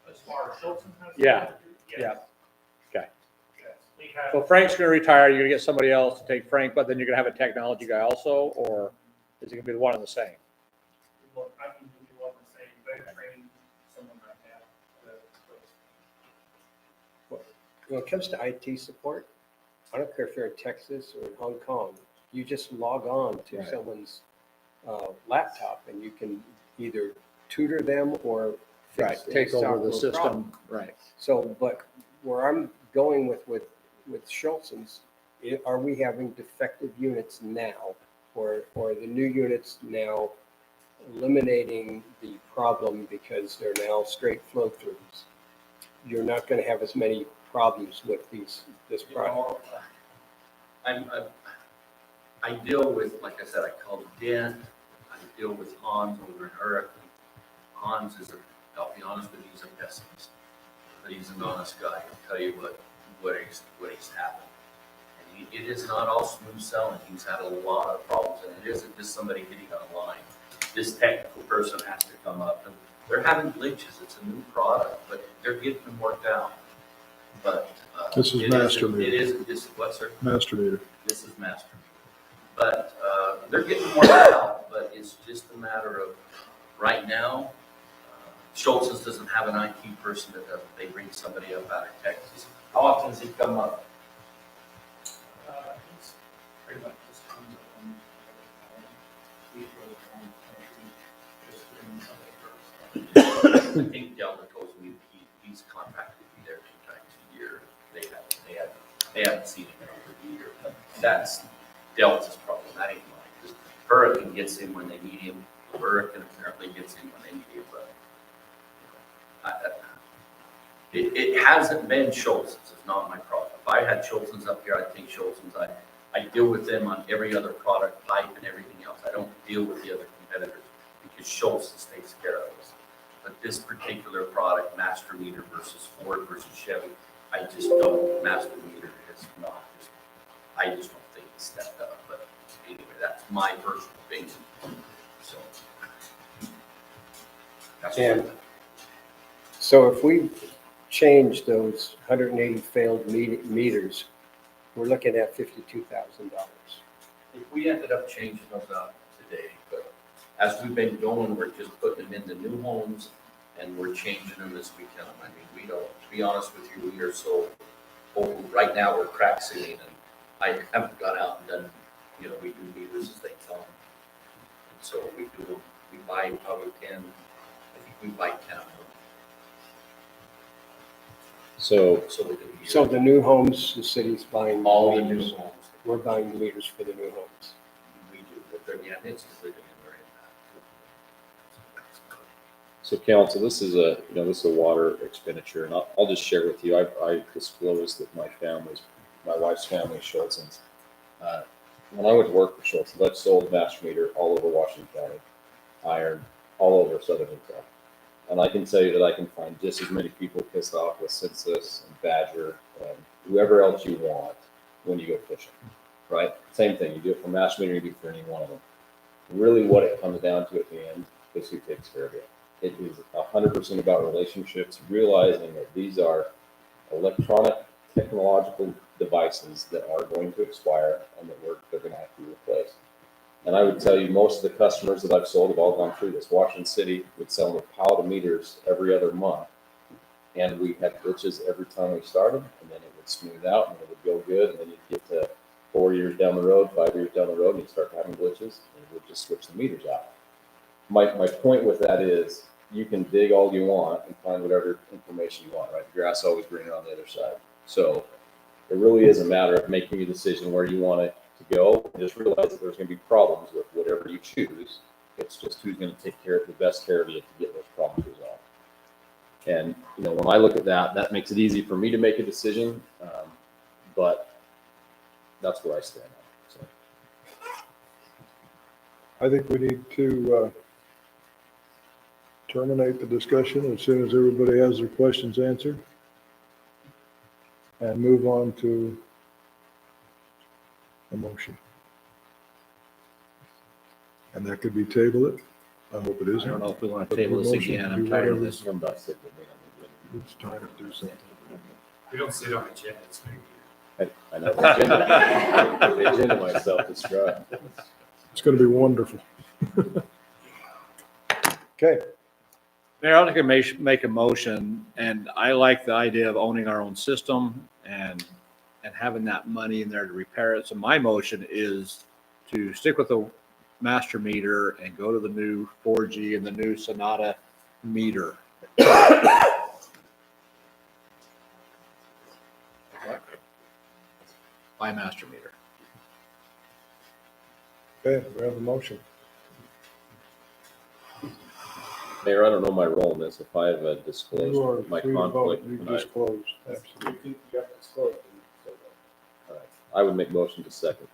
As far as Schultz's. Yeah, yeah. Okay. We have. So Frank's gonna retire, you're gonna get somebody else to take Frank, but then you're gonna have a technology guy also, or is it gonna be the one and the same? Well, I can do one the same, but train someone right now. When it comes to IT support, I don't care if you're in Texas or in Hong Kong, you just log on to Right. someone's laptop and you can either tutor them or fix Take a over the software problem. system, right. So, but where I'm going with Schultz's, are we having defective units now? Or the new units now eliminating the problem because they're now straight flow throughs? You're not going to have as many problems with this product. I deal with, like I said, I called Dent, I deal with Hans over in Hurricane. Hans I'll be honest with you, he's a pessimist, but he's an honest guy. He'll tell you what he's happened. And it is not all smooth sailing. He's had a lot of problems, and it isn't just somebody getting on a line. This technical person has to come up, and they're having glitches. It's a new product, but they're getting them worked out. But This is it master isn't- meter. It isn't this, what, sir? Master meter. This is master. But they're getting worked out, but it's just a matter of, right now, Schultz's doesn't have an IT person that does, they bring somebody up out of Texas. How often does he come up? It's pretty much just comes up on, we go on, just doing something first. I think Delta told me he's contracted to be there 2 times a year. They haven't seen him in over a year. But that's Delta's problem, that ain't mine. Because Hurricane gets him when they need him. Hurricane apparently gets him when they need him, but it hasn't been Schultz's. It's not my problem. If I had Schultz's up here, I'd take Schultz's. I deal with them on every other product, pipe and everything else. I don't deal with the other competitors because Schultz's takes care of us. But this particular product, Master Meter versus Ford versus Chevy, I just don't, Master Meter is not, I just don't think it's stepped up. But anyway, that's my personal opinion. So. That's And what, so if we change those 180 failed meters, we're looking at $52,000. if we ended up changing those out today, but as we've been going, we're just putting them in the new homes and we're changing them as we can. I mean, we don't, to be honest with you, we are so old. Right now, we're crack sealing and I haven't gone out and done, you know, we do meters as they come. And so we do them, we buy probably 10, I think we buy 10 of them. So So we can use So the new homes, the city's buying all the new meters. homes. We're buying meters for the new homes. We do, but they're, yeah, it's included in there. So council, this is a, you know, this is a water expenditure, and I'll just share with you, I disclosed that my wife's family, Schultzens, when I went to work for Schultzens, I've sold master meter all over Washington County, iron, all over southern Utah. And I can tell you that I can find just as many people pissed off with Census and Badger and whoever else you want when you go fishing, right? Same thing, you do it for master meter, you do it for any one of them. Really what it comes down to at the end is who takes care of you. It is 100% about relationships, realizing that these are electronic technological devices that are going to expire and that they're going to have to be replaced. And I would tell you, most of the customers that I've sold have all gone through this. Washington City would sell them a pallet of meters every other month. And we had glitches every time we started, and then it would smooth out and it would go good. And then you'd get to 4 years down the road, 5 years down the road, and you'd start having glitches, and we'd just switch the meters out. My point with that is you can dig all you want and find whatever information you want, right? The grass always greener on the other side. So it really is a matter of making a decision where you want it to go. Just realize that there's going to be problems with whatever you choose. It's just who's going to take care of the best care of you to get those problems resolved. And, you know, when I look at that, that makes it easy for me to make a decision. But that's where I stand on. So. I think we need to terminate the discussion as soon as everybody has their questions answered and move on to a motion. And that could be table it. I hope it I isn't. don't know if we want to But table this motion again. to I'm do tired of whatever. this. I'm not sick with me. It's time to do something. We don't sit on the agenda, it's maybe. I know the agenda might self-destruct. It's going to be wonderful. Okay. Mayor, I'd like to make a motion, and I like the idea of owning our own system and having that money in there to repair it. So my motion is to stick with the master meter and go to the new 4G and the new Sonata meter. By master meter. Okay, we have a motion. Mayor, I don't know my role in this. If I have You are disclosed my free to vote. conflict, You tonight, disclose, absolutely. I would make motion to second.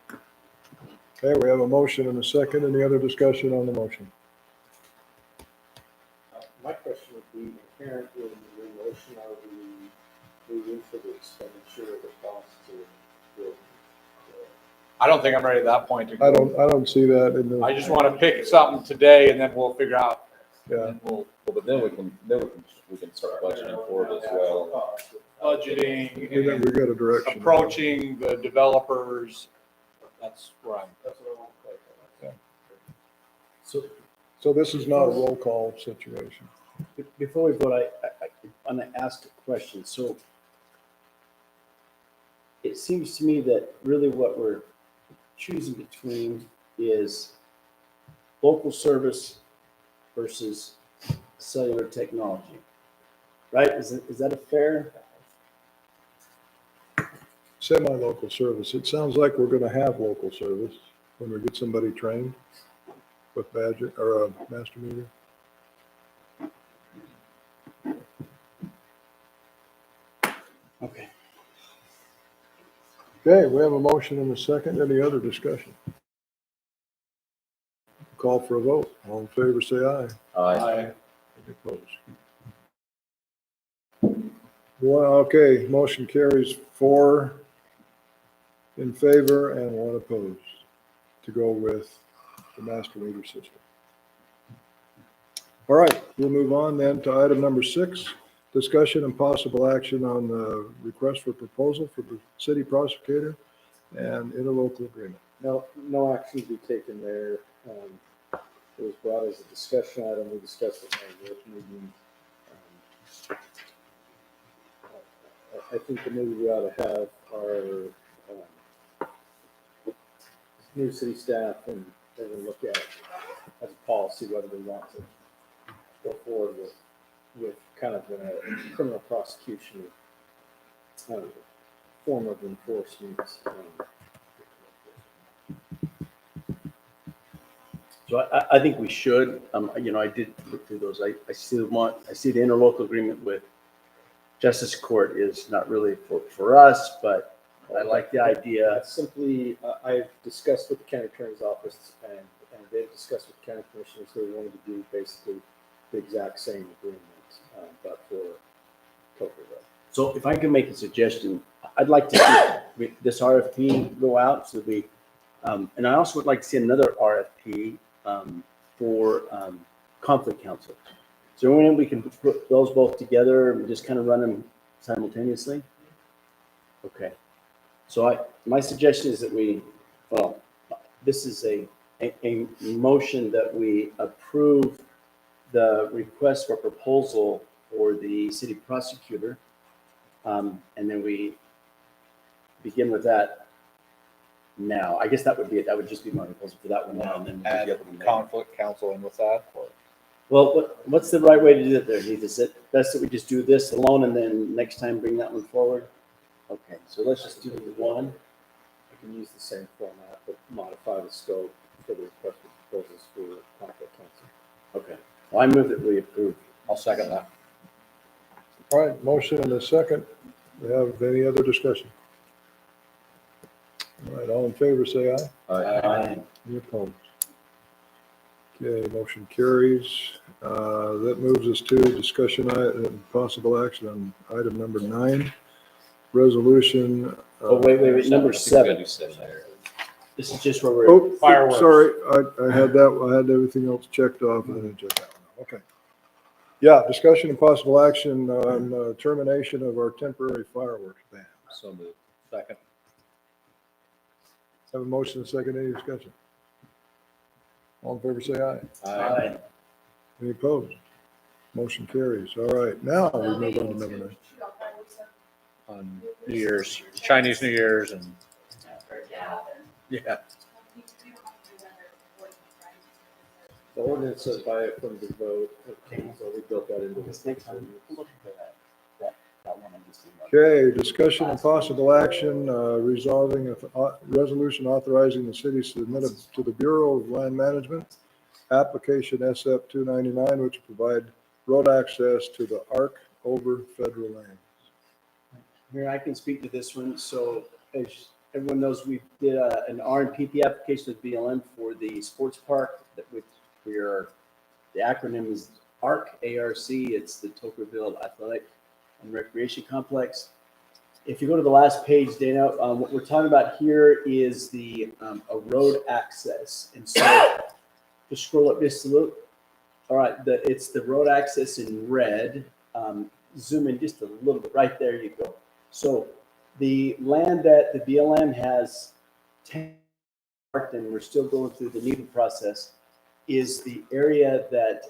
Okay, we have a motion and a second. Any other discussion on the motion? My question would be, inherent in the motion, are we moving for the expenditure of the cost to build? I don't think I'm ready at that point to I go. don't see that in the. I just want to pick something today and then we'll figure out. Yeah, And we'll Well, but then we can start budgeting for it as well. budgeting we and got a direction. approaching the developers. That's where I'm. That's what I want to clarify. So this is not a roll call situation. Before we vote, I want to ask a question. So it seems to me that really what we're choosing between is local service versus cellular technology, right? Is that a fair? Semi-local service. It sounds like we're gonna have local service when we get somebody trained with Badger or a master meter. Okay. Okay, we have a motion and a second. Any other discussion? Call for a vote. All in favor, say aye. Aye. Any opposed? Well, okay, motion carries 4 in favor and 1 opposed to go with the master meter system. All right, we'll move on then to item number 6, discussion and possible action on the request for proposal for the city prosecutor and interlocal agreement. No action to be taken there. It was brought as a discussion item. We discussed it in our work meeting. I think that maybe we ought to have our new city staff and look at as a policy whether we want to go forward with kind of a criminal prosecution form of enforcement. So I think we should, I did look through those. I see the interlocal agreement with Justice Court is not really for us, but I like the idea. That's simply, I've discussed with the county attorney's office and they've discussed with the county commissioners, they wanted to do basically the exact same agreement, but for Coker Road. So if I can make a suggestion, I'd like to see this RFP go out so we, and I also would like to see another RFP for conflict counsel. So when we can put those both together and just kind of run them simultaneously? Okay. So my suggestion is that this is a motion that we approve the request for proposal for the city prosecutor. And then we begin with that now. I guess that would be it. That would just be my proposal for that one now. And then we'll Add get them there. conflict counsel in with that, or? Well, what's the right way to do it there, Heath? Is it best that we just do this alone and then next time bring that one forward? Okay, so let's just do the one. I can use the same format, but modify the scope for the request for proposals for conflict counsel. Okay. Well, I move that we approve. I'll second that. All right, motion and a second. We have any other discussion? All right, all in favor, say aye. Aye. Any opposed? Okay, motion carries. That moves us to discussion and possible action on item number 9, resolution. Oh, wait, number I think we 7. gotta do 7 there. This is just where we're. Oh, Fireworks. sorry, I had that, I had everything else checked off. I didn't check that one. Okay. Yeah, discussion and possible action on termination of our temporary fireworks ban. So moved. Second. Have a motion and a second, any discussion? All in favor, say aye. Aye. Any opposed? Motion carries. All right, now we move on to number 9. On New Year's, Chinese New Year's and, yeah. The ordinance says by affirmative vote, so we built that into this next one. Okay, discussion and possible action resolving a resolution authorizing the city to submit to the Bureau of Land Management application SF 299, which will provide road access to the ARC over federal land. Here, I can speak to this one. So as everyone knows, we did an RNPP application with BLM for the sports park that the acronym is ARC, A-R-C. It's the Tokerville Athletic and Recreation Complex. If you go to the last page, Dana, what we're talking about here is a road access. And so just scroll up just a little. All right, it's the road access in red. Zoom in just a little bit. Right there you go. So the land that the BLM has marked, and we're still going through the NEPA process, is the area that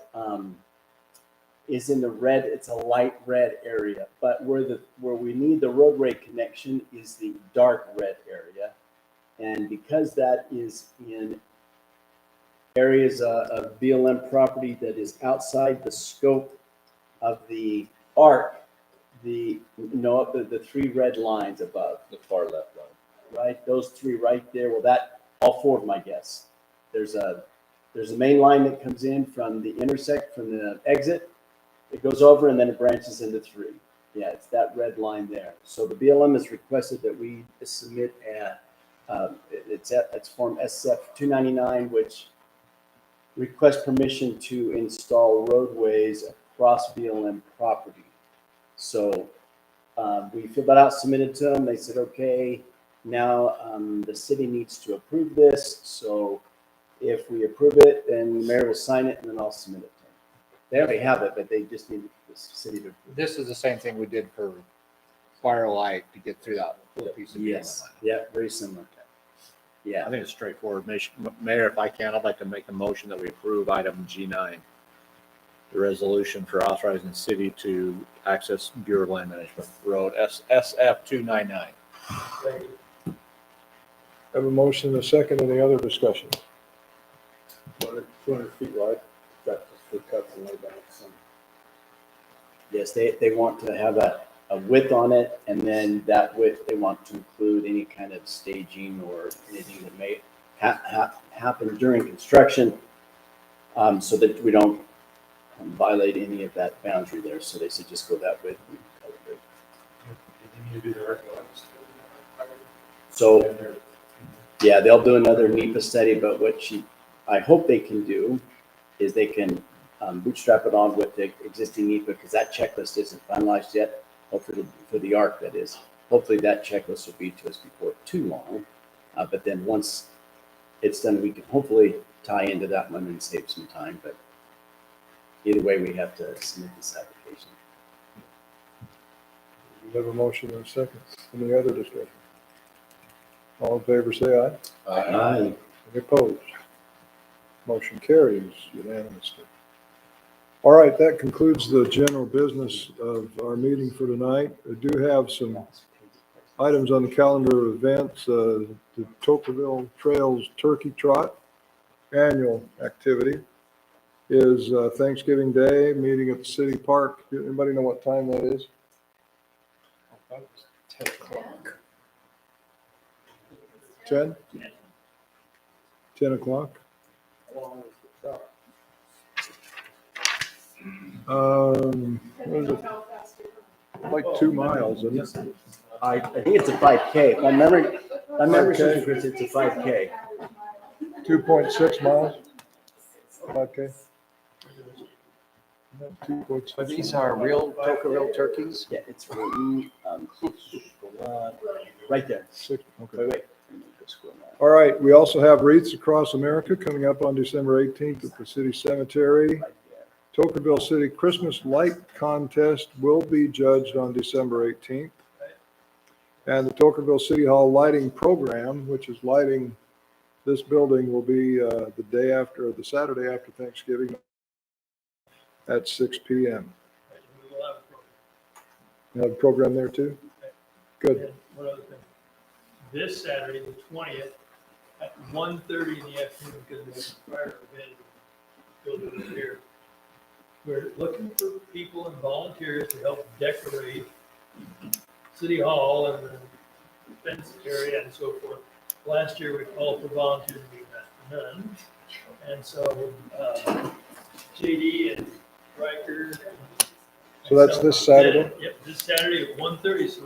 is in the red. It's a light red area, but where we need the roadway connection is the dark red area. And because that is in areas of BLM property that is outside the scope of the ARC, the 3 red lines above, The far left line. right? Those 3 right there. Well, all 4 of them, I guess. There's a main line that comes in from the from the exit. It goes over and then it branches into 3. Yeah, it's that red line there. So the BLM has requested that we submit it's form SF 299, which requests permission to install roadways across BLM property. So we filled that out, submitted to them. They said, okay, now the city needs to approve this. So If we approve it, then the mayor will sign it and then I'll submit it to them. They already have it, but they just need the city to. This is the same thing we did for Firelight to get through that little piece of. Yes, yeah, very similar. I Yeah, think it's straightforward. Mayor, if I can, I'd like to make a motion that we approve item G9. The resolution for authorizing the city to access Bureau of Land Management Road SF 299. Have a motion and a second. Any other discussion? 200 feet wide. That's just for cuts and laybacks and. yes, they want to have a width on it, and then that width, they want to include any kind of staging or anything that may happen during construction, so that we don't violate any of that boundary there. So they said just go that width. And color grade. They need to do the archaeologists. So, yeah, they'll do another NEPA study, but what I hope they can do is they can bootstrap it on with the existing NEPA, because that checklist isn't finalized yet. Hopefully, for the ARC, that is. Hopefully that checklist will be to us before too long. But then once it's done, we can hopefully tie into that one and save some time. But either way, we have to submit this application. We have a motion and a second. Any other discussion? All in favor, say aye. Aye. Any opposed? Motion carries unanimously. All right, that concludes the general business of our meeting for tonight. I do have some items on the calendar of events. The Tocqueville Trails Turkey Trot annual activity is Thanksgiving Day, meeting at the city park. Anybody know what time that is? 10? 10 o'clock? What is it? Like 2 miles, isn't it? I think it's a 5K. If I remember, serves Chris, it's a 5K. 2.6 miles? 5K? So these are real Tocqueville turkeys? Yeah, it's right there. 6, okay. Wait. All right, we also have Wreaths Across America coming up on December 18th at the city cemetery. Tocqueville City Christmas Light Contest will be judged on December 18th. And the Tocqueville City Hall Lighting Program, which is lighting this building, will be the Saturday after Thanksgiving at 6 p.m. You have a program there too? Good. And one other thing. This Saturday, the 20th, at 1:30 in the afternoon, because there's a fire event building here. We're looking for people and volunteers to help decorate City Hall and the fence area and so forth. Last year, we called for volunteers, we got none. And so JD and Riker. So that's this Saturday? Yep, this Saturday at 1:30. So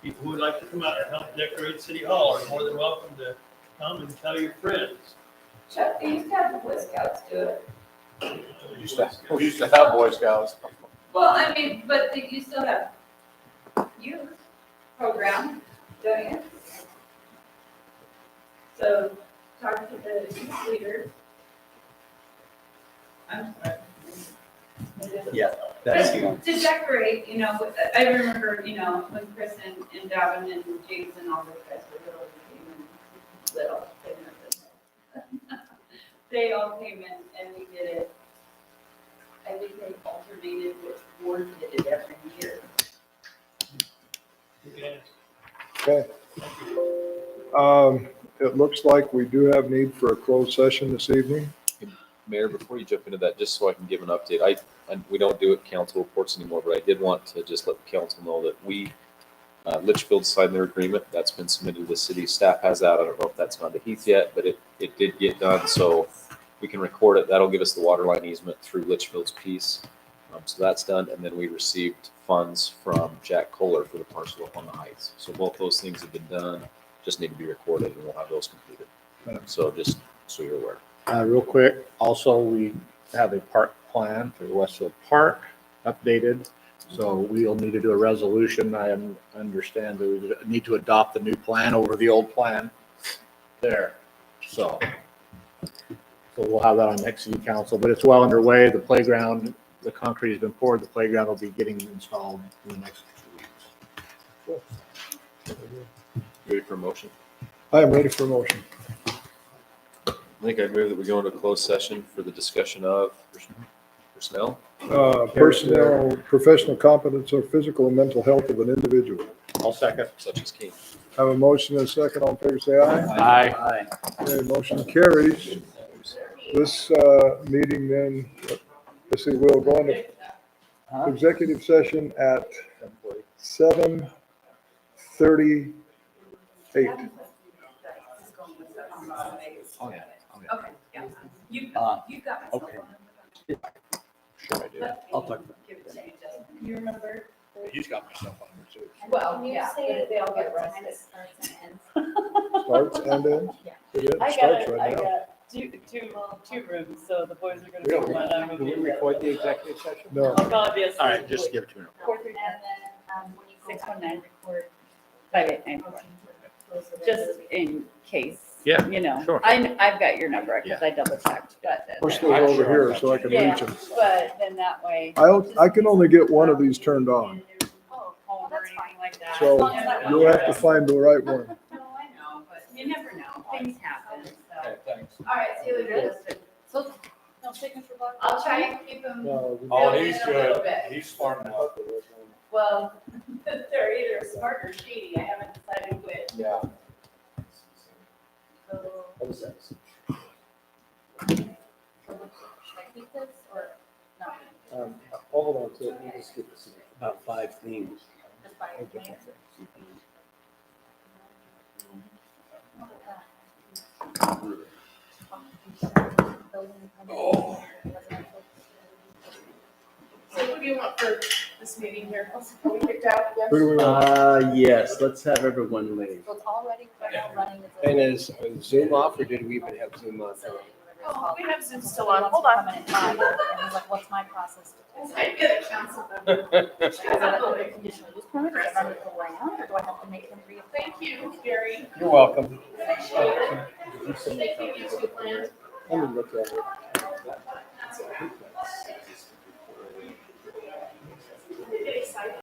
people who would like to come out and help decorate City Hall are more than welcome to come and tell your friends. Chuck, they used to have the Boy Scouts do it. We used to have Boy Scouts. Well, I mean, but you still have youth program, don't you? So talk to the youth leaders. I'm sorry. Yeah, that's the But one. to decorate, you know, I remember, you know, when Chris and Davin and James and all those guys were little, they all came in and we did it. I think they alternated which board did it every year. Okay. Okay. It looks like we do have need for a closed session this evening. Mayor, before you jump into that, just so I can give an update, we don't do it council reports anymore, but I did want to just let the council know that Litchfield signed their agreement. That's been submitted to the city. Staff has that. I don't know if that's gone to Heath yet, but it did get done. So we can record it. That'll give us the water line easement through Litchfield's piece. So that's done. And then we received funds from Jack Kohler for the parcel up on the Heights. So both those things have been done, just need to be recorded and we'll have those completed. So just so you're aware. Real quick, also, we have a park plan for Westfield Park updated. So we'll need to do a resolution. I understand that we need to adopt the new plan over the old plan there. So So we'll have that on next city council, but it's well underway. The playground, the concrete has been poured. The playground will be getting installed in the next 2 weeks. Ready for a motion? I am ready for a motion. I think I move that we go into closed session for the discussion of personnel. Personnel, professional competence or physical and mental health of an individual. I'll second. Such as key. Have a motion and a second. All in favor, say aye. Aye. Okay, motion carries. This meeting then, let's see, we'll go into executive session at 7:38. Oh, yeah. Okay, yeah. You've got my cell okay. phone. Sure I do. I'll talk about Give it to me, Justin. You remember? He's got my stuff on there too. Well, Can you yeah, say but they all what get time arrested. it starts and ends? Starts and ends? Yeah. It I got starts it, I right now. got two rooms, so the boys are gonna We be don't- one, I'm gonna Do we be the other. record the executive session? No. I'll probably be All right, just give it to me. 439, When you go 619, record. 5894. Just in case. Yeah, You know, sure. I've got your number, because I double checked, but. We're still over here, so I can reach them. But then that way. I can only get one of these turned on, Oh, or anything like that. so As long as that you'll have to find the right one. No, I know, but you never know, things happen, so. thanks. All right, see you later, Justin. So, no signature block? I'll try and keep him. Oh, he's good. He's smart enough. Well, they're either smart or shady. I haven't decided which. Yeah. So, What was that? should I keep this or no? Hold on to it, we'll just get this. About 5 things. Just buy it. So what do you want for this meeting here? Are we kicked out? Yes? Who do we want? Yes, let's have everyone leave. So it's already running. And is Zoom off, or did we even have Zoom on? Oh, we have Zoom still on. Hold on. And he's like, what's my process to do? I get a council member. Is it a conditional use permit, do I run it the land, or do I have to make him reapply? Thank you, Gary. You're welcome. Thank you, you two plans. Let me look at it.